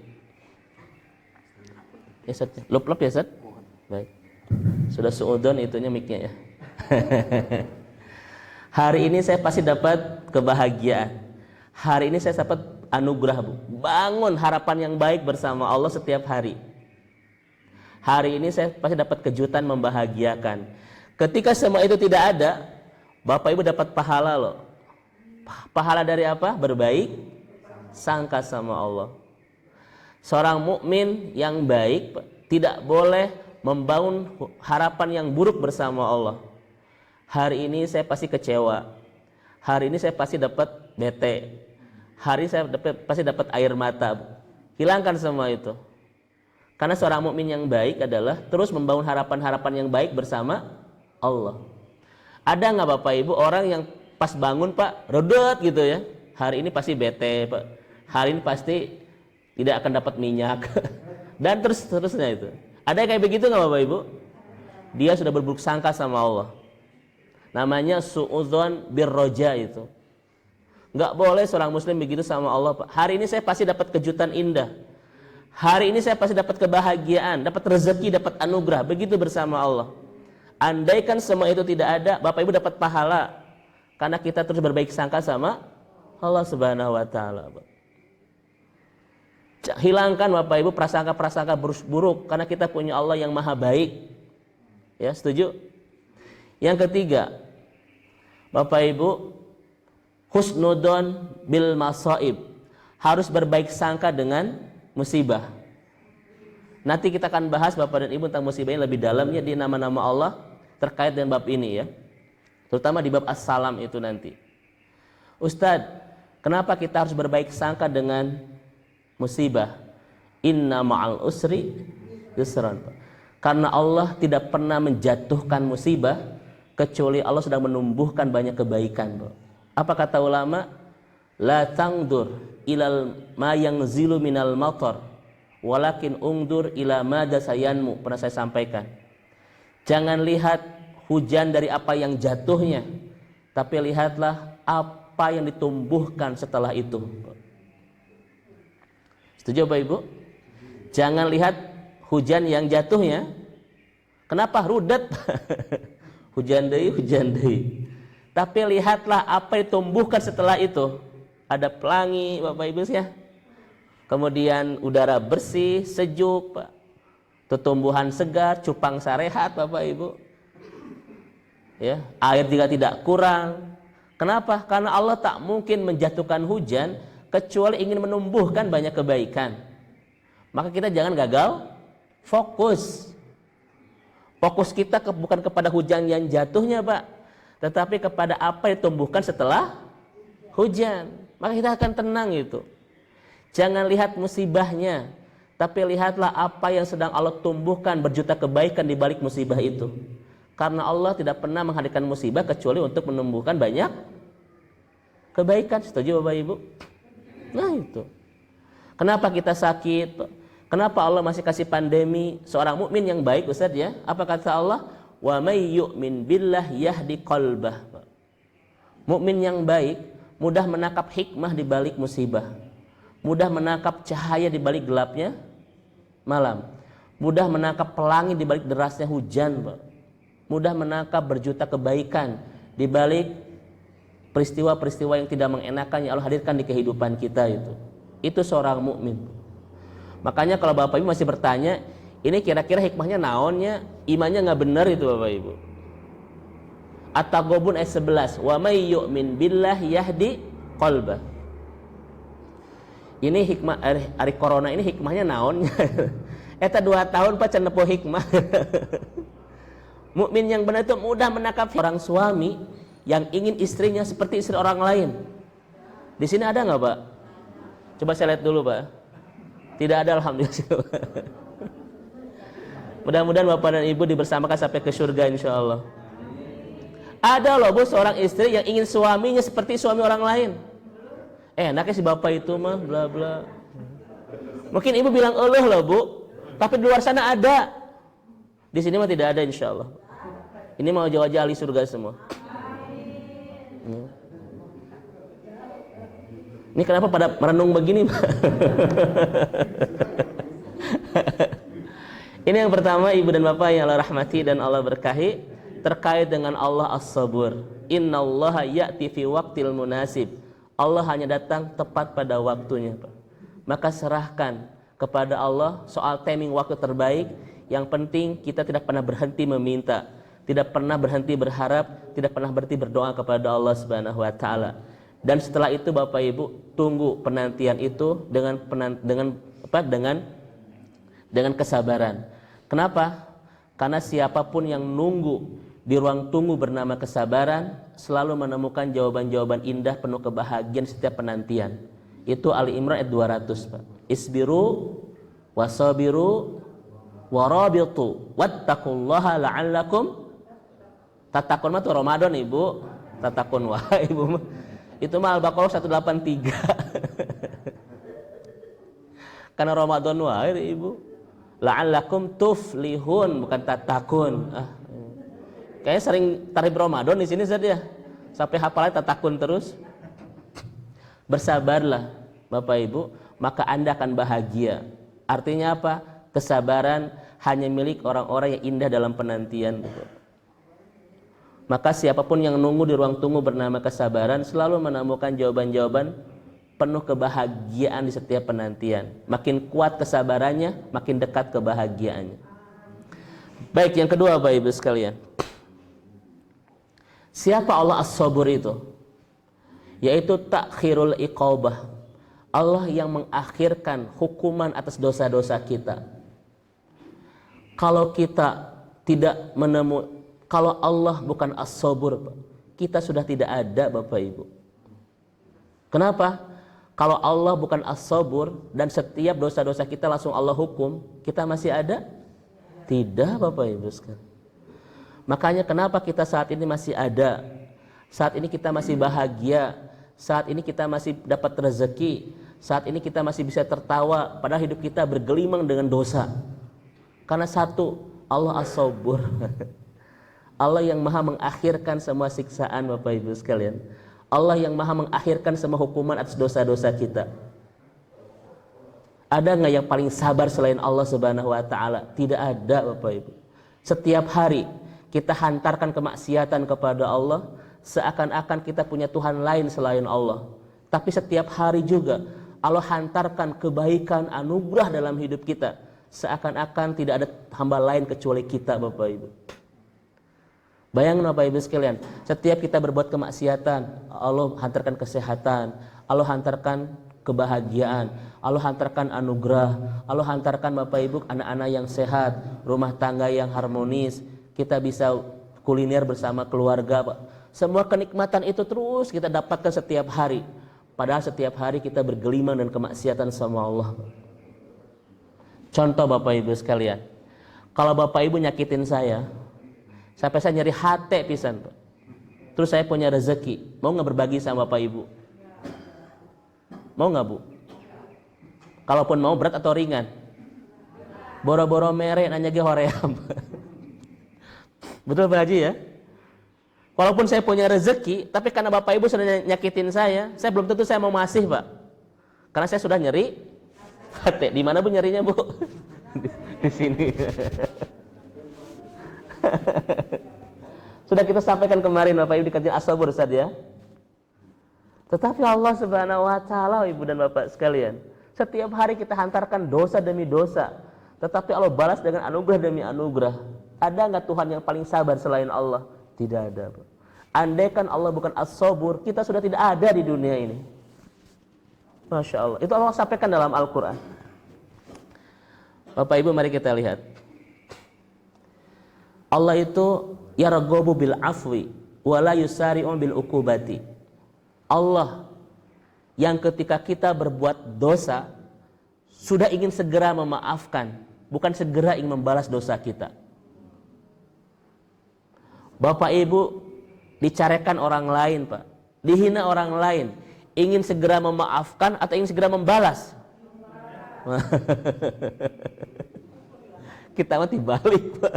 Ya Ustaz, lop-lop ya Ustaz? Baik. Sudah suudon itunya mic-nya ya. Hari ini saya pasti dapat kebahagiaan. Hari ini saya dapat anugerah, Bu. Bangun harapan yang baik bersama Allah setiap hari. Hari ini saya pasti dapat kejutan membahagiakan. Ketika semua itu tidak ada, Bapak Ibu dapat pahala loh. Pahala dari apa? Berbaik sangka sama Allah. Seorang mukmin yang baik tidak boleh membangun harapan yang buruk bersama Allah. Hari ini saya pasti kecewa. Hari ini saya pasti dapat bete. Hari ini saya pasti dapat air mata. Hilangkan semua itu. Karena seorang mukmin yang baik adalah terus membangun harapan-harapan yang baik bersama Allah. Ada nggak Bapak Ibu orang yang pas bangun Pak redet gitu ya? Hari ini pasti bete Pak. Hari ini pasti tidak akan dapat minyak. Dan terusnya itu. Ada yang kayak begitu nggak Bapak Ibu? Dia sudah berburuk sangka sama Allah. Namanya su'udzon birroja itu. Nggak boleh seorang muslim begitu sama Allah Pak. Hari ini saya pasti dapat kejutan indah. Hari ini saya pasti dapat kebahagiaan, dapat rezeki, dapat anugerah. Begitu bersama Allah. Andaikan semua itu tidak ada, Bapak Ibu dapat pahala. Karena kita terus berbaik sangka sama Allah Subhanahu wa taala. Hilangkan Bapak Ibu prasangka-prasangka buruk karena kita punya Allah yang maha baik. Ya, setuju? Yang ketiga, Bapak Ibu, husnudon bil masaib. Harus berbaik sangka dengan musibah. Nanti kita akan bahas Bapak dan Ibu tentang musibah yang lebih dalamnya di nama-nama Allah terkait dengan bab ini ya. Terutama di bab as-salam itu nanti. Ustadz, kenapa kita harus berbaik sangka dengan musibah? Inna ma'al usri yusran. Karena Allah tidak pernah menjatuhkan musibah kecuali Allah sedang menumbuhkan banyak kebaikan. Apa kata ulama? La tangdur ilal ma yanzilu minal matar walakin ungdur ila ma dasayanmu. Pernah saya sampaikan. Jangan lihat hujan dari apa yang jatuhnya, tapi lihatlah apa yang ditumbuhkan setelah itu. Setuju Bapak Ibu? Jangan lihat hujan yang jatuhnya. Kenapa rudet? Hujan deui. Tapi lihatlah apa yang ditumbuhkan setelah itu. Ada pelangi Bapak Ibu ya. Kemudian udara bersih, sejuk, Pak. Tumbuhan segar, cupang sarehat Bapak Ibu. Ya, air juga tidak kurang. Kenapa? Karena Allah tak mungkin menjatuhkan hujan kecuali ingin menumbuhkan banyak kebaikan. Maka kita jangan gagal fokus. Fokus kita bukan kepada hujan yang jatuhnya, Pak, tetapi kepada apa yang ditumbuhkan setelah hujan. Maka kita akan tenang itu. Jangan lihat musibahnya, tapi lihatlah apa yang sedang Allah tumbuhkan berjuta kebaikan di balik musibah itu. Karena Allah tidak pernah menghadirkan musibah kecuali untuk menumbuhkan banyak kebaikan. Setuju Bapak Ibu? Nah itu. Kenapa kita sakit? Kenapa Allah masih kasih pandemi? Seorang mukmin yang baik Ustaz ya. Apa kata Allah? Wa may yu'min billah yahdi qalbah. Mukmin yang baik mudah menangkap hikmah di balik musibah. Mudah menangkap cahaya di balik gelapnya malam. Mudah menangkap pelangi di balik derasnya hujan, Pak. Mudah menangkap berjuta kebaikan di balik peristiwa-peristiwa yang tidak mengenakan yang Allah hadirkan di kehidupan kita itu. Itu seorang mukmin. Makanya kalau Bapak Ibu masih bertanya, ini kira-kira hikmahnya naonnya, imannya nggak benar itu Bapak Ibu. At-Taghabun ayat 11, wa may yu'min billah yahdi qalbah. Ini hikmah hari corona ini hikmahnya naonnya. Eta 2 tahun Pak can nepo hikmah. Mukmin yang benar itu mudah menangkap orang suami yang ingin istrinya seperti istri orang lain. Di sini ada nggak Pak? Coba saya lihat dulu Pak. Tidak ada, alhamdulillah. Mudah-mudahan Bapak dan Ibu dibersamakan sampai ke surga insya Allah. Ada loh Bu seorang istri yang ingin suaminya seperti suami orang lain. Enaknya si bapak itu mah bla bla. Mungkin ibu bilang loh Bu, tapi di luar sana ada. Di sini mah tidak ada insya Allah. Ini mau wajah-wajah ahli surga semua. Ini kenapa pada merenung begini Pak? Ini yang pertama ibu dan bapak yang Allah rahmati dan Allah berkahi, terkait dengan Allah as-sabur. Innallaha ya'ti fi waqtil munasib. Allah hanya datang tepat pada waktunya Pak. Maka serahkan kepada Allah soal timing waktu terbaik. Yang penting kita tidak pernah berhenti meminta, tidak pernah berhenti berharap, tidak pernah berhenti berdoa kepada Allah Subhanahu wa taala. Dan setelah itu Bapak Ibu tunggu penantian itu dengan kesabaran. Kenapa? Karena siapapun yang nunggu di ruang tunggu bernama kesabaran selalu menemukan jawaban-jawaban indah penuh kebahagiaan setiap penantian. Itu Ali Imran ayat 200 Pak. Isbiru wasabiru warabitu wattaqullaha la'allakum tatakun. Mah tuh Ramadan Ibu. Tatakun wah Ibu. Itu mah Al-Baqarah 183. Karena Ramadan wah Ibu. La'allakum tuflihun bukan tatakun. Kayaknya sering tarif Ramadan di sini saja. Sampai hafalnya tatakun terus. Bersabarlah Bapak Ibu, maka Anda akan bahagia. Artinya apa? Kesabaran hanya milik orang-orang yang indah dalam penantian. Maka siapapun yang nunggu di ruang tunggu bernama kesabaran selalu menemukan jawaban-jawaban penuh kebahagiaan di setiap penantian. Makin kuat kesabarannya, makin dekat kebahagiaannya. Baik, yang kedua Bapak Ibu sekalian. Siapa Allah As-Sabur itu? Yaitu takhirul iqabah. Allah yang mengakhirkan hukuman atas dosa-dosa kita. Kalau kita tidak kalau Allah bukan As-Sabur, kita sudah tidak ada Bapak Ibu. Kenapa? Kalau Allah bukan As-Sabur dan setiap dosa-dosa kita langsung Allah hukum, kita masih ada? Tidak Bapak Ibu sekalian. Makanya kenapa kita saat ini masih ada? Saat ini kita masih bahagia, saat ini kita masih dapat rezeki, saat ini kita masih bisa tertawa, padahal hidup kita bergelimang dengan dosa. Karena satu, Allah As-Sabur. Allah yang maha mengakhirkan semua siksaan Bapak Ibu sekalian. Allah yang maha mengakhirkan semua hukuman atas dosa-dosa kita. Ada nggak yang paling sabar selain Allah Subhanahu wa taala? Tidak ada Bapak Ibu. Setiap hari kita hantarkan kemaksiatan kepada Allah, seakan-akan kita punya Tuhan lain selain Allah. Tapi setiap hari juga Allah hantarkan kebaikan, anugerah dalam hidup kita, seakan-akan tidak ada hamba lain kecuali kita Bapak Ibu. Bayangkan Bapak Ibu sekalian, setiap kita berbuat kemaksiatan, Allah hantarkan kesehatan, Allah hantarkan kebahagiaan, Allah hantarkan anugerah, Allah hantarkan Bapak Ibu anak-anak yang sehat, rumah tangga yang harmonis, kita bisa kuliner bersama keluarga Pak. Semua kenikmatan itu terus kita dapatkan setiap hari. Padahal setiap hari kita bergelimang dan kemaksiatan sama Allah. Contoh Bapak Ibu sekalian, kalau Bapak Ibu nyakitin saya, sampai saya nyeri hati pisan Pak. Terus saya punya rezeki, mau nggak berbagi sama Bapak Ibu? Mau nggak Bu? Kalaupun mau berat atau ringan? Boro-boro mere nanya ge hoream. Betul Pak Haji ya? Walaupun saya punya rezeki, tapi karena Bapak Ibu sudah nyakitin saya belum tentu saya mau masih Pak. Karena saya sudah nyeri hati. Di mana Bu nyerinya Bu? Di sini. Sudah kita sampaikan kemarin Bapak Ibu di kajian As-Sabur Ustaz ya. Tetapi Allah Subhanahu wa taala Ibu dan Bapak sekalian, setiap hari kita hantarkan dosa demi dosa, tetapi Allah balas dengan anugerah demi anugerah. Ada enggak Tuhan yang paling sabar selain Allah? Tidak ada. Andaikan Allah bukan As-Sabur, kita sudah tidak ada di dunia ini. Masya Allah. Itu Allah sampaikan dalam Al-Quran. Bapak Ibu mari kita lihat. Allah itu yarghabu bil afwi wa la yusari'u bil uqubati. Allah yang ketika kita berbuat dosa sudah ingin segera memaafkan, bukan segera ingin membalas dosa kita. Bapak Ibu dicarekan orang lain, Pak, dihina orang lain, ingin segera memaafkan atau ingin segera membalas? Kita mah dibalik, Pak.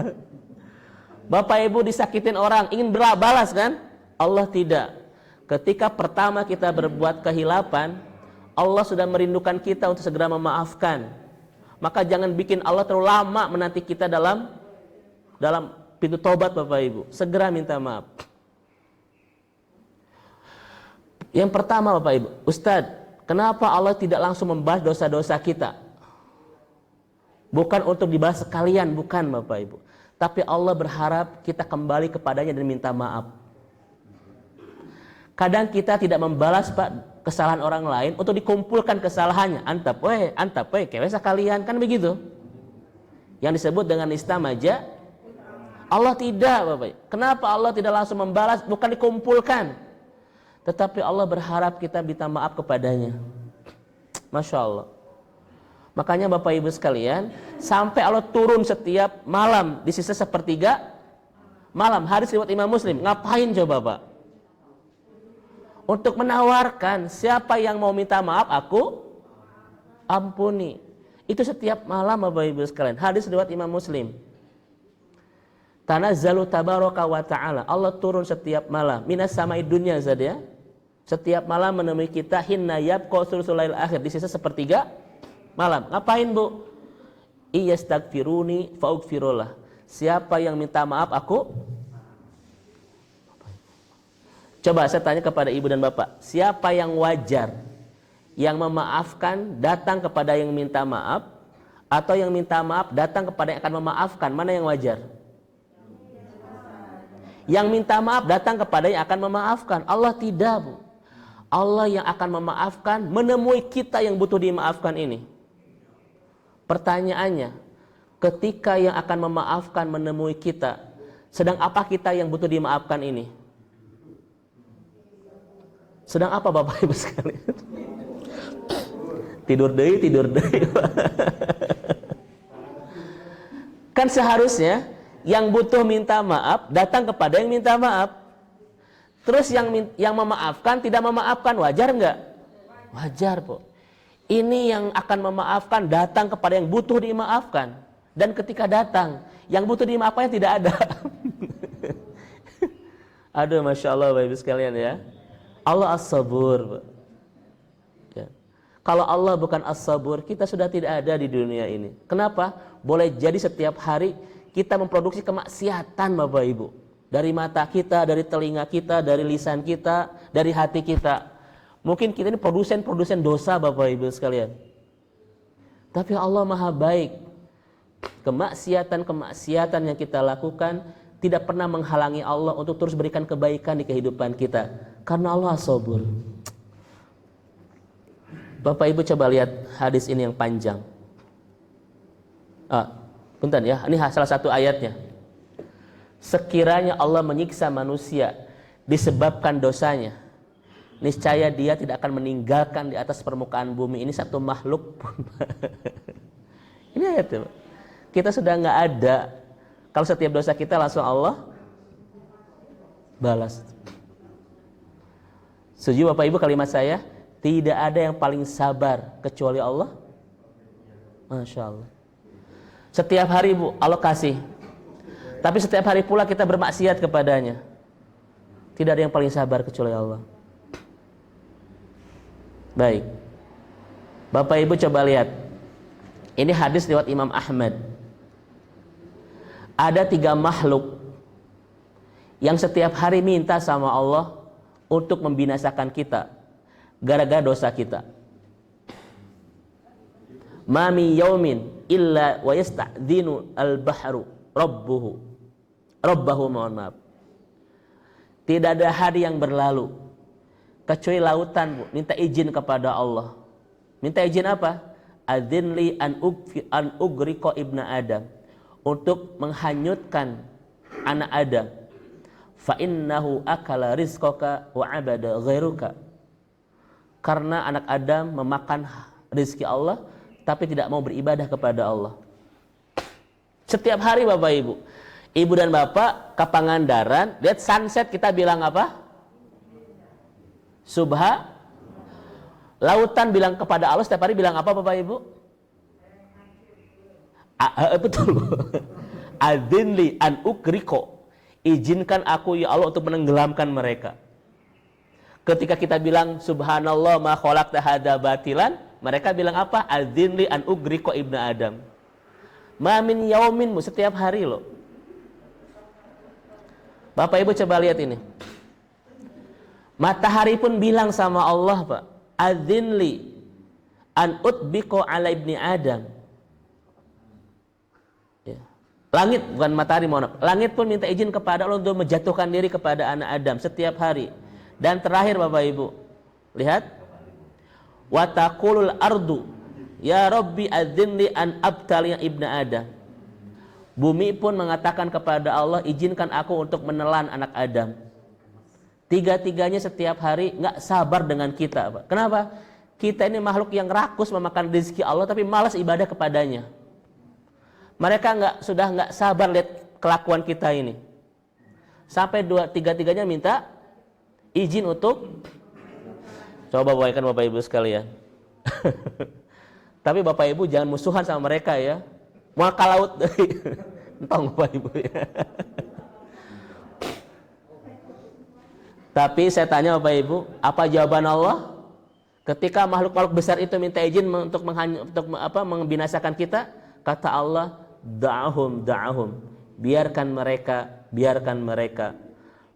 Bapak Ibu disakitin orang, ingin balas kan? Allah tidak. Ketika pertama kita berbuat kehilapan, Allah sudah merindukan kita untuk segera memaafkan. Maka jangan bikin Allah terlalu lama menanti kita dalam pintu tobat, Bapak Ibu. Segera minta maaf. Yang pertama, Bapak Ibu, Ustadz, kenapa Allah tidak langsung membahas dosa-dosa kita? Bukan untuk dibahas sekalian, bukan, Bapak Ibu. Tapi Allah berharap kita kembali kepadanya dan minta maaf. Kadang kita tidak membalas, Pak, kesalahan orang lain untuk dikumpulkan kesalahannya. Antap we, kewe sekalian, kan begitu. Yang disebut dengan istamaja. Allah tidak, Bapak. Kenapa Allah tidak langsung membalas, bukan dikumpulkan. Tetapi Allah berharap kita minta maaf kepadanya. Masya Allah. Makanya Bapak Ibu sekalian, sampai Allah turun setiap malam di sisa sepertiga malam, hadis riwayat Imam Muslim. Ngapain coba, Pak? Untuk menawarkan, siapa yang mau minta maaf aku ampuni. Itu setiap malam, Bapak Ibu sekalian. Hadis riwayat Imam Muslim. Tanazzalu tabaraka wa ta'ala. Allah turun setiap malam. Minas samai dunya, Zad, ya. Setiap malam menemui kita, hinna yabqa thulutsulail akhir, di sisa sepertiga malam. Ngapain, Bu? Iyastagfiruni fa'ugfirullah. Siapa yang minta maaf aku? Coba saya tanya kepada ibu dan bapak, siapa yang wajar? Yang memaafkan datang kepada yang minta maaf, atau yang minta maaf datang kepada yang akan memaafkan? Mana yang wajar? Yang minta maaf datang kepada yang akan memaafkan. Allah tidak, Bu. Allah yang akan memaafkan menemui kita yang butuh dimaafkan ini. Pertanyaannya, ketika yang akan memaafkan menemui kita, sedang apa kita yang butuh dimaafkan ini? Sedang apa, Bapak Ibu sekalian? Tidur deui. Kan seharusnya yang butuh minta maaf datang kepada yang minta maaf. Terus yang memaafkan tidak memaafkan, wajar enggak? Wajar, Po. Ini yang akan memaafkan datang kepada yang butuh dimaafkan. Dan ketika datang, yang butuh dimaafkannya tidak ada. Aduh, Masya Allah, Bapak Ibu sekalian ya. Allah as-sabur. Ya. Kalau Allah bukan as-sabur, kita sudah tidak ada di dunia ini. Kenapa? Boleh jadi setiap hari kita memproduksi kemaksiatan, Bapak Ibu. Dari mata kita, dari telinga kita, dari lisan kita, dari hati kita. Mungkin kita ini produsen dosa, Bapak Ibu sekalian. Tapi Allah Maha baik. Kemaksiatan yang kita lakukan tidak pernah menghalangi Allah untuk terus berikan kebaikan di kehidupan kita. Karena Allah as-sabur. Bapak Ibu coba lihat hadis ini yang panjang. Bentar ya, ini salah satu ayatnya. Sekiranya Allah menyiksa manusia disebabkan dosanya, niscaya dia tidak akan meninggalkan di atas permukaan bumi ini satu makhluk pun. Ini ayatnya, Pak. Kita sudah nggak ada. Kalau setiap dosa kita langsung Allah balas. Setuju Bapak Ibu kalimat saya? Tidak ada yang paling sabar kecuali Allah. Masya Allah. Setiap hari, Bu, Allah kasih. Tapi setiap hari pula kita bermaksiat kepadanya. Tidak ada yang paling sabar kecuali Allah. Baik. Bapak Ibu coba lihat. Ini hadis riwayat Imam Ahmad. Ada 3 makhluk yang setiap hari minta sama Allah untuk membinasakan kita gara-gara dosa kita. Ma min yaumin illa wa yasta'dinu al-bahru rabbahu, mohon maaf. Tidak ada hari yang berlalu kecuali lautan, Bu, minta izin kepada Allah. Minta izin apa? Adzinli an ugriqa ibna Adam, untuk menghanyutkan anak Adam. Fa innahu akala rizqaka wa abada ghairuka. karena anak Adam memakan rezeki Allah tapi tidak mau beribadah kepada Allah. Setiap hari Bapak Ibu, ibu dan bapak ke Pangandaran, lihat sunset kita bilang apa? Subha. Lautan bilang kepada Allah setiap hari bilang apa Bapak Ibu? Betul. Adzinli an ukriko. Izinkan aku ya Allah untuk menenggelamkan mereka. Ketika kita bilang subhanallah ma khalaqta hadza batilan, mereka bilang apa? Adzinli an ukriko ibnu Adam. Ma min yauminmu, setiap hari loh. Bapak Ibu coba lihat ini. Matahari pun bilang sama Allah, Pak, adzinli an utbiko ala ibni Adam. Ya. Langit, bukan matahari, mohon maaf. Langit pun minta izin kepada Allah untuk menjatuhkan diri kepada anak Adam setiap hari. Dan terakhir Bapak Ibu, lihat. Wa taqulul ardu ya Rabbi adzinli an abtali ibni Adam. Bumi pun mengatakan kepada Allah, izinkan aku untuk menelan anak Adam. Tiga-tiganya setiap hari nggak sabar dengan kita, Pak. Kenapa? Kita ini makhluk yang rakus memakan rezeki Allah tapi malas ibadah kepadanya. Mereka sudah nggak sabar lihat kelakuan kita ini. Sampai tiga-tiganya minta izin untuk coba bawakan Bapak Ibu sekalian. Tapi Bapak Ibu jangan musuhan sama mereka ya. Mau ke laut entong Bapak Ibu ya. Tapi saya tanya Bapak Ibu, apa jawaban Allah? Ketika makhluk-makhluk besar itu minta izin untuk membinasakan kita, kata Allah, da'ahum, biarkan mereka.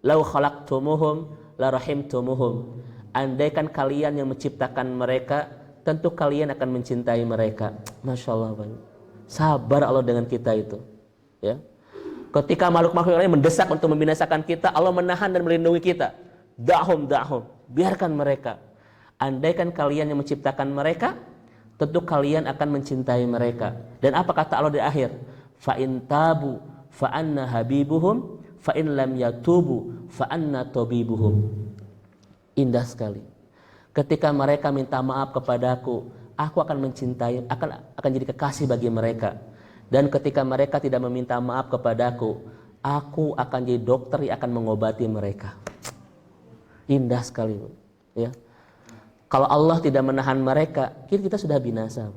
Lau khalaqtumuhum la rahimtumuhum. Andaikan kalian yang menciptakan mereka, tentu kalian akan mencintai mereka. Masya Allah, Bapak Ibu. Sabar Allah dengan kita itu. Ya. Ketika makhluk-makhluk lain mendesak untuk membinasakan kita, Allah menahan dan melindungi kita. Da'hum, biarkan mereka. Andaikan kalian yang menciptakan mereka, tentu kalian akan mencintai mereka. Dan apa kata Allah di akhir? Fa in tabu fa anna habibuhum, fa in lam yatubu fa anna tabibuhum. Indah sekali. Ketika mereka minta maaf kepadaku, aku akan mencintai, akan jadi kekasih bagi mereka. Dan ketika mereka tidak meminta maaf kepadaku, aku akan jadi dokter yang akan mengobati mereka. Indah sekali, ya. Kalau Allah tidak menahan mereka, kita sudah binasa.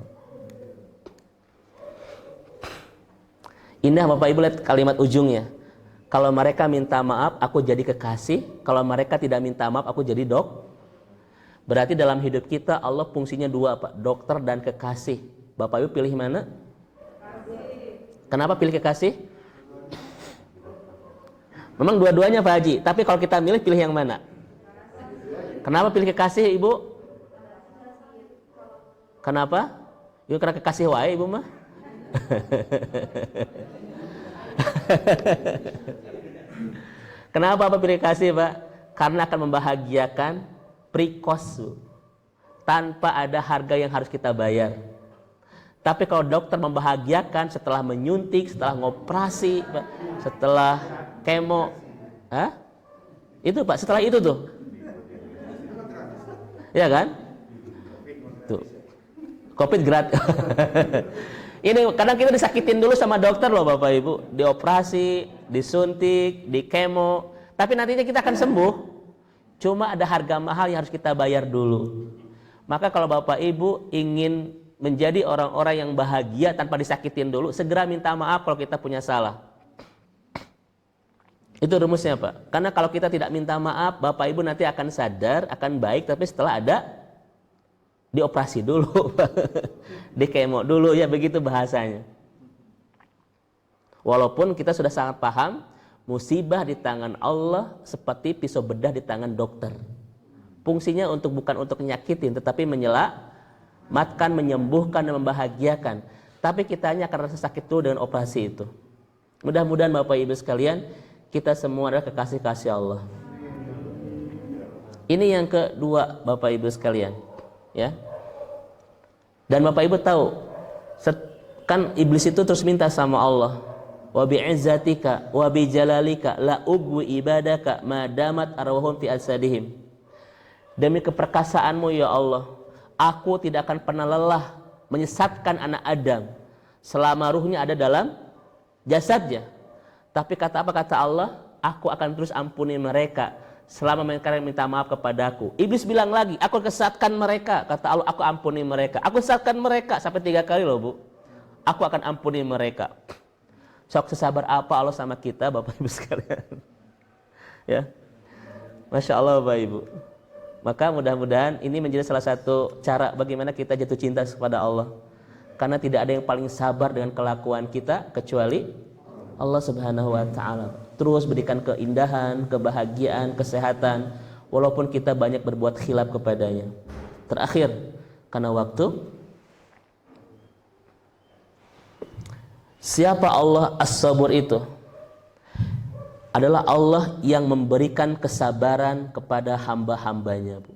Indah Bapak Ibu, lihat kalimat ujungnya. Kalau mereka minta maaf, aku jadi kekasih. Kalau mereka tidak minta maaf, aku jadi dok. Berarti dalam hidup kita Allah fungsinya dua, Pak, dokter dan kekasih. Bapak Ibu pilih mana? Kenapa pilih kekasih? Memang dua-duanya Pak Haji, tapi kalau kita milih yang mana? Kenapa pilih kekasih Ibu? Kenapa? Ibu karena kekasih wae Ibu mah. Kenapa Bapak pilih kekasih Pak? Karena akan membahagiakan prikos tanpa ada harga yang harus kita bayar. Tapi kalau dokter membahagiakan setelah menyuntik, setelah ngoperasi, setelah kemo, itu Pak, setelah itu tuh, ya kan? Tuh, COVID gratis. Ini kadang kita disakitin dulu sama dokter loh Bapak Ibu, dioperasi, disuntik, di kemo, tapi nantinya kita akan sembuh. Cuma ada harga mahal yang harus kita bayar dulu. Maka kalau Bapak Ibu ingin menjadi orang-orang yang bahagia tanpa disakitin dulu, segera minta maaf kalau kita punya salah. Itu rumusnya Pak. Karena kalau kita tidak minta maaf, Bapak Ibu nanti akan sadar, akan baik, tapi setelah ada dioperasi dulu, di kemo dulu, ya begitu bahasanya. Walaupun kita sudah sangat paham, musibah di tangan Allah seperti pisau bedah di tangan dokter. Fungsinya bukan untuk menyakitin, tetapi menyelamatkan, menyembuhkan, dan membahagiakan. Tapi kita hanya akan rasa sakit dulu dengan operasi itu. Mudah-mudahan Bapak Ibu sekalian, kita semua adalah kekasih-kasih Allah. Ini yang kedua Bapak Ibu sekalian, ya. Dan Bapak Ibu tahu, kan iblis itu terus minta sama Allah, wa bi'izzatika wa bijalalika la ugwi ibadaka ma damat arwahum fi asadihim. Demi keperkasaanmu ya Allah, aku tidak akan pernah lelah menyesatkan anak Adam selama ruhnya ada dalam jasadnya. Tapi kata apa kata Allah? Aku akan terus ampuni mereka selama mereka minta maaf kepadaku. Iblis bilang lagi, aku kesatkan mereka. Kata Allah, aku ampuni mereka. Aku kesatkan mereka sampai 3 kali loh Bu. Aku akan ampuni mereka. Sok sesabar apa Allah sama kita Bapak Ibu sekalian. Ya, Masya Allah Bapak Ibu. Maka mudah-mudahan ini menjadi salah satu cara bagaimana kita jatuh cinta kepada Allah. Karena tidak ada yang paling sabar dengan kelakuan kita kecuali Allah Subhanahu wa Ta'ala. Terus berikan keindahan, kebahagiaan, kesehatan, walaupun kita banyak berbuat khilaf kepadanya. Terakhir, karena waktu, siapa Allah As-Sabur itu? Adalah Allah yang memberikan kesabaran kepada hamba-hambanya, Bu.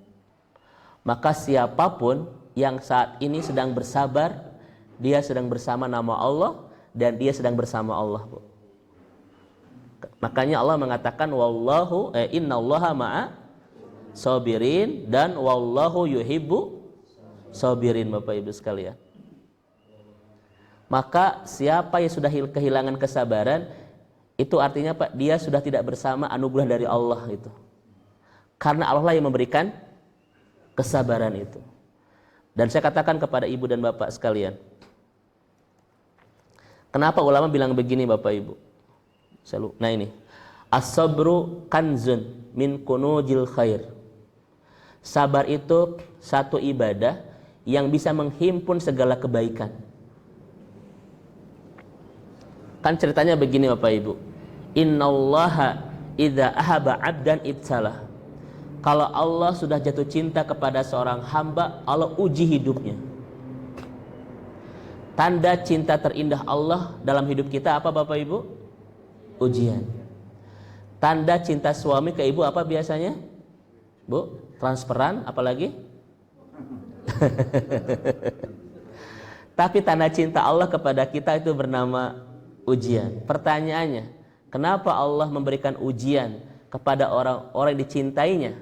Maka siapapun yang saat ini sedang bersabar, dia sedang bersama nama Allah dan dia sedang bersama Allah, Bu. Makanya Allah mengatakan wallahu innallaha ma'a sabirin dan wallahu yuhibbu sabirin, Bapak Ibu sekalian. Maka siapa yang sudah kehilangan kesabaran, itu artinya Pak, dia sudah tidak bersama anugerah dari Allah itu. Karena Allah lah yang memberikan kesabaran itu. Dan saya katakan kepada ibu dan bapak sekalian, kenapa ulama bilang begini Bapak Ibu? Nah ini, as-sabru kanzun min kunujil khair. Sabar itu satu ibadah yang bisa menghimpun segala kebaikan. Kan ceritanya begini Bapak Ibu, innallaha idza ahaba 'abdan ibtalah. Kalau Allah sudah jatuh cinta kepada seorang hamba, Allah uji hidupnya. Tanda cinta terindah Allah dalam hidup kita apa Bapak Ibu? Ujian. Tanda cinta suami ke ibu apa biasanya? Bu, transferan, apalagi? Tapi tanda cinta Allah kepada kita itu bernama ujian. Pertanyaannya, kenapa Allah memberikan ujian kepada orang-orang yang dicintainya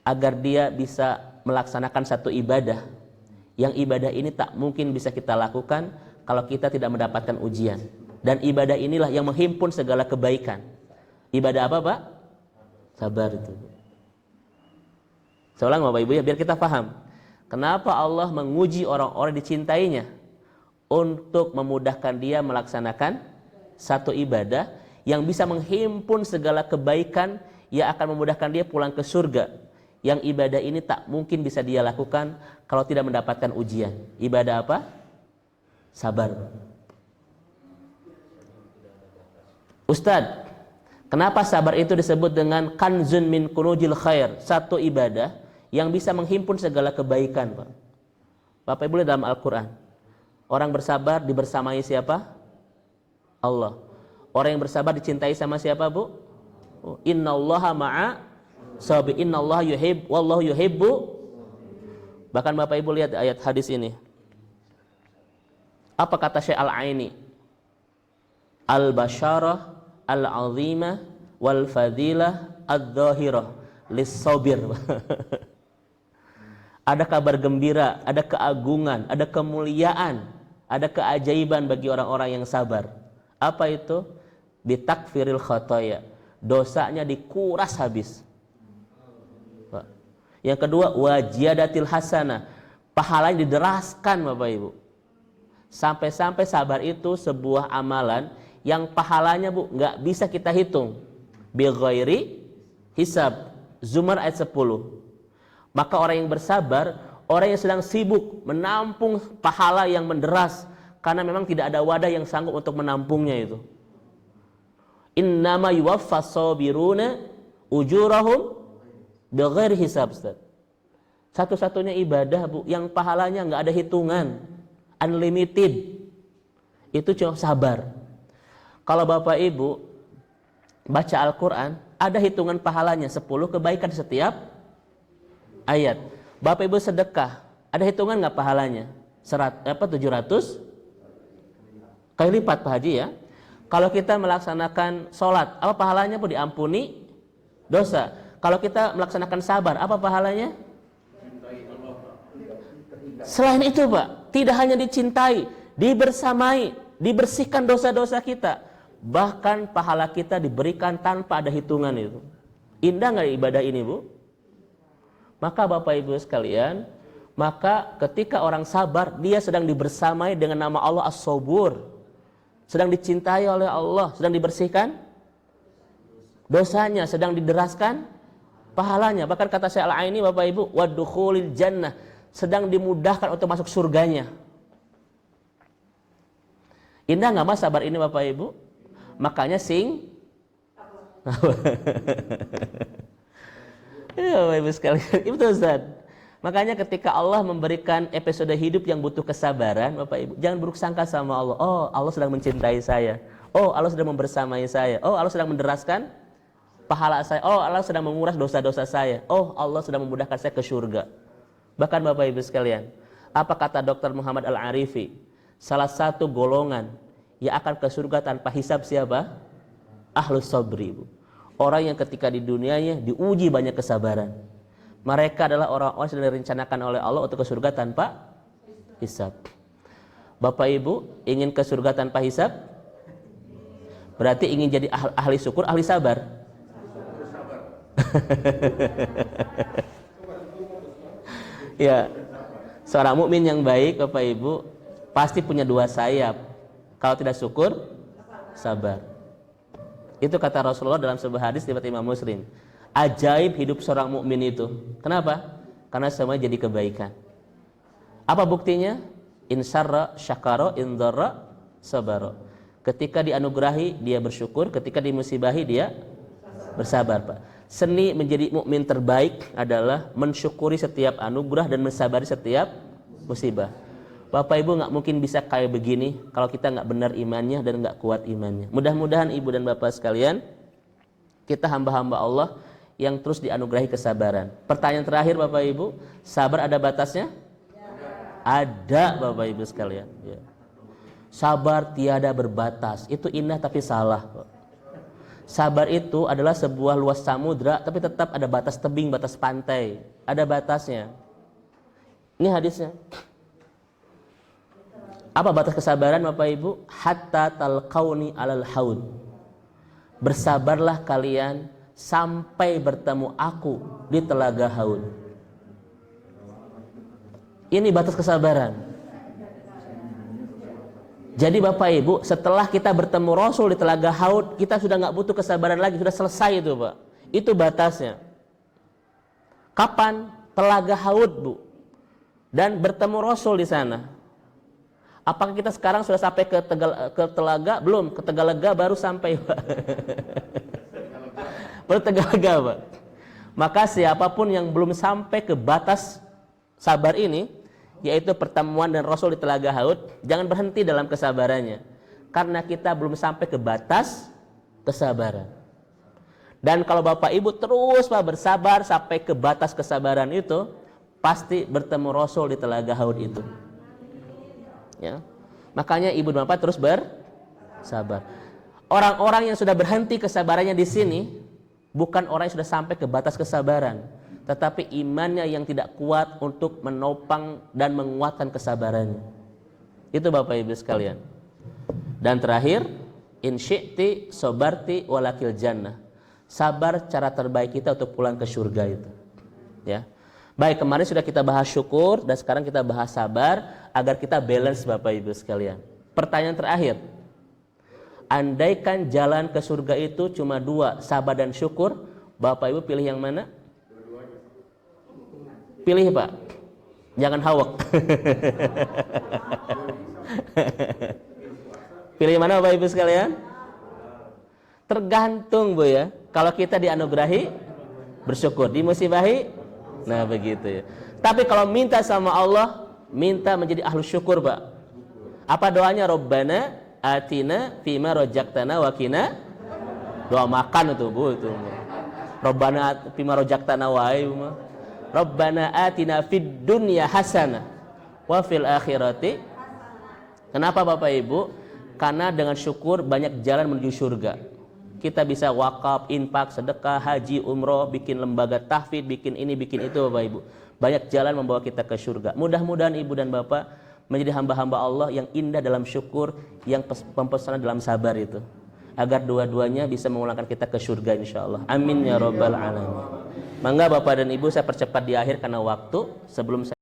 agar dia bisa melaksanakan satu ibadah yang ibadah ini tak mungkin bisa kita lakukan kalau kita tidak mendapatkan ujian. Dan ibadah inilah yang menghimpun segala kebaikan. Ibadah apa Pak? Sabar itu. Saya ulang Bapak Ibu ya, biar kita paham kenapa Allah menguji orang-orang dicintainya untuk memudahkan dia melaksanakan satu ibadah yang bisa menghimpun segala kebaikan yang akan memudahkan dia pulang ke surga. Yang ibadah ini tak mungkin bisa dia lakukan kalau tidak mendapatkan ujian. Ibadah apa? Sabar. Ustadz, kenapa sabar itu disebut dengan kanzun min kunujil khair? Satu ibadah yang bisa menghimpun segala kebaikan, Pak. Bapak Ibu lihat dalam Al-Quran, orang bersabar dibersamai siapa? Allah. Orang yang bersabar dicintai sama siapa, Bu? Innallaha ma'a sabir, innallaha yuhib, wallahu yuhibbu. Bahkan Bapak Ibu lihat ayat hadis ini. Apa kata Syekh Al-Aini? Al-basyarah al-azimah wal fadilah ad-dhahirah lis-sabir. Ada kabar gembira, ada keagungan, ada kemuliaan, ada keajaiban bagi orang-orang yang sabar. Apa itu? Bitakfiril khotoya. Dosanya dikuras habis. Yang kedua, wajiyadatil hasanah. Pahalanya dideraskan Bapak Ibu. Sampai-sampai sabar itu sebuah amalan yang pahalanya Bu nggak bisa kita hitung. Bi ghairi hisab. Zumar ayat 10. Maka orang yang bersabar, orang yang sedang sibuk menampung pahala yang menderas karena memang tidak ada wadah yang sanggup untuk menampungnya itu. Innama yuwaffas sabiruna ujurahum bighairi hisab. Satu-satunya ibadah Bu yang pahalanya nggak ada hitungan, unlimited. Itu cuma sabar. Kalau Bapak Ibu baca Al-Quran, ada hitungan pahalanya 10 kebaikan setiap ayat. Bapak Ibu sedekah, ada hitungan nggak pahalanya? 700 kali lipat Pak Haji ya. Kalau kita melaksanakan sholat, apa pahalanya Bu? Diampuni dosa. Kalau kita melaksanakan sabar, apa pahalanya? Selain itu Pak, tidak hanya dicintai, dibersamai, dibersihkan dosa-dosa kita, bahkan pahala kita diberikan tanpa ada hitungan itu. Indah nggak ibadah ini Bu? Maka Bapak Ibu sekalian, maka ketika orang sabar, dia sedang dibersamai dengan nama Allah As-Sabur, sedang dicintai oleh Allah, sedang dibersihkan dosanya, sedang dideraskan pahalanya. Bahkan kata Syekh Al-Aini Bapak Ibu, wadukhulil jannah, sedang dimudahkan untuk masuk surganya. Indah nggak Mas sabar ini Bapak Ibu? Makanya ya Bapak Ibu sekalian, itu Ustaz. Makanya ketika Allah memberikan episode hidup yang butuh kesabaran, Bapak Ibu, jangan buruk sangka sama Allah. Oh, Allah sedang mencintai saya. Oh, Allah sedang membersamai saya. Oh, Allah sedang menderaskan pahala saya. Oh, Allah sedang menguras dosa-dosa saya. Oh, Allah sedang memudahkan saya ke surga. Bahkan Bapak Ibu sekalian, apa kata Dr. Muhammad Al-Arifi? Salah satu golongan yang akan ke surga tanpa hisab siapa? Ahlus sabri, Bu. Orang yang ketika di dunianya diuji banyak kesabaran. Mereka adalah orang-orang yang direncanakan oleh Allah untuk ke surga tanpa hisab. Bapak Ibu ingin ke surga tanpa hisab? Berarti ingin jadi ahli syukur, ahli sabar. Ya, seorang mukmin yang baik Bapak Ibu pasti punya dua sayap. Kalau tidak syukur, sabar. Itu kata Rasulullah dalam sebuah hadis riwayat Imam Muslim. Ajaib hidup seorang mukmin itu. Kenapa? Karena semua jadi kebaikan. Apa buktinya? In syarra syakara, in dharra sabara. Ketika dianugerahi dia bersyukur, ketika dimusibahi dia bersabar, Pak. Seni menjadi mukmin terbaik adalah mensyukuri setiap anugerah dan mensabari setiap musibah. Bapak Ibu nggak mungkin bisa kayak begini kalau kita nggak benar imannya dan nggak kuat imannya. Mudah-mudahan Ibu dan Bapak sekalian, kita hamba-hamba Allah yang terus dianugerahi kesabaran. Pertanyaan terakhir Bapak Ibu, sabar ada batasnya? Ada Bapak Ibu sekalian. Ya. Sabar tiada berbatas, itu indah tapi salah, Pak. Sabar itu adalah sebuah luas samudra, tapi tetap ada batas tebing, batas pantai. Ada batasnya. Ini hadisnya. Apa batas kesabaran Bapak Ibu? Hatta talqauni alal haud. Bersabarlah kalian sampai bertemu aku di telaga haud. Ini batas kesabaran. Jadi Bapak Ibu, setelah kita bertemu Rasul di telaga haud, kita sudah nggak butuh kesabaran lagi, sudah selesai itu Pak. Itu batasnya. Kapan? Telaga haud Bu. Dan bertemu Rasul di sana. Apakah kita sekarang sudah sampai ke telaga? Belum, ke Tegalega baru sampai Pak. Baru Tegalega Pak. Maka siapapun yang belum sampai ke batas sabar ini, yaitu pertemuan dan Rasul di telaga haud, jangan berhenti dalam kesabarannya, karena kita belum sampai ke batas kesabaran. Dan kalau Bapak Ibu terus Pak bersabar sampai ke batas kesabaran itu, pasti bertemu Rasul di telaga haud itu. Ya. Makanya Ibu dan Bapak terus bersabar. Orang-orang yang sudah berhenti kesabarannya di sini bukan orang yang sudah sampai ke batas kesabaran, tetapi imannya yang tidak kuat untuk menopang dan menguatkan kesabarannya. Itu Bapak Ibu sekalian. Dan terakhir, in syi'ti sobarti walakil jannah. Sabar cara terbaik kita untuk pulang ke surga itu. Ya. Baik, kemarin sudah kita bahas syukur dan sekarang kita bahas sabar agar kita balance Bapak Ibu sekalian. Pertanyaan terakhir. Andaikan jalan ke surga itu cuma dua, sabar dan syukur, Bapak Ibu pilih yang mana? Pilih Pak, jangan hawak. Pilih mana Bapak Ibu sekalian? Tergantung Bu ya. Kalau kita dianugerahi, bersyukur. Dimusibahi, nah begitu ya. Tapi kalau minta sama Allah, minta menjadi ahlu syukur Pak. Apa doanya? Rabbana atina fima rojaktana wakina. Doa makan itu Bu itu. Rabbana fima rojaktana wa ayyuma. Rabbana atina fid dunya hasanah wa fil akhirati. Kenapa Bapak Ibu? Karena dengan syukur banyak jalan menuju surga. Kita bisa wakaf, infak, sedekah, haji, umroh, bikin lembaga tahfidz, bikin ini, bikin itu Bapak Ibu. Banyak jalan membawa kita ke surga. Mudah-mudahan Ibu dan Bapak menjadi hamba-hamba Allah yang indah dalam syukur, yang pempesanan dalam sabar itu. Agar dua-duanya bisa memulangkan kita ke surga insyaallah. Amin ya rabbal alamin. Mangga Bapak dan Ibu, saya percepat di akhir karena waktu. Sebelum saya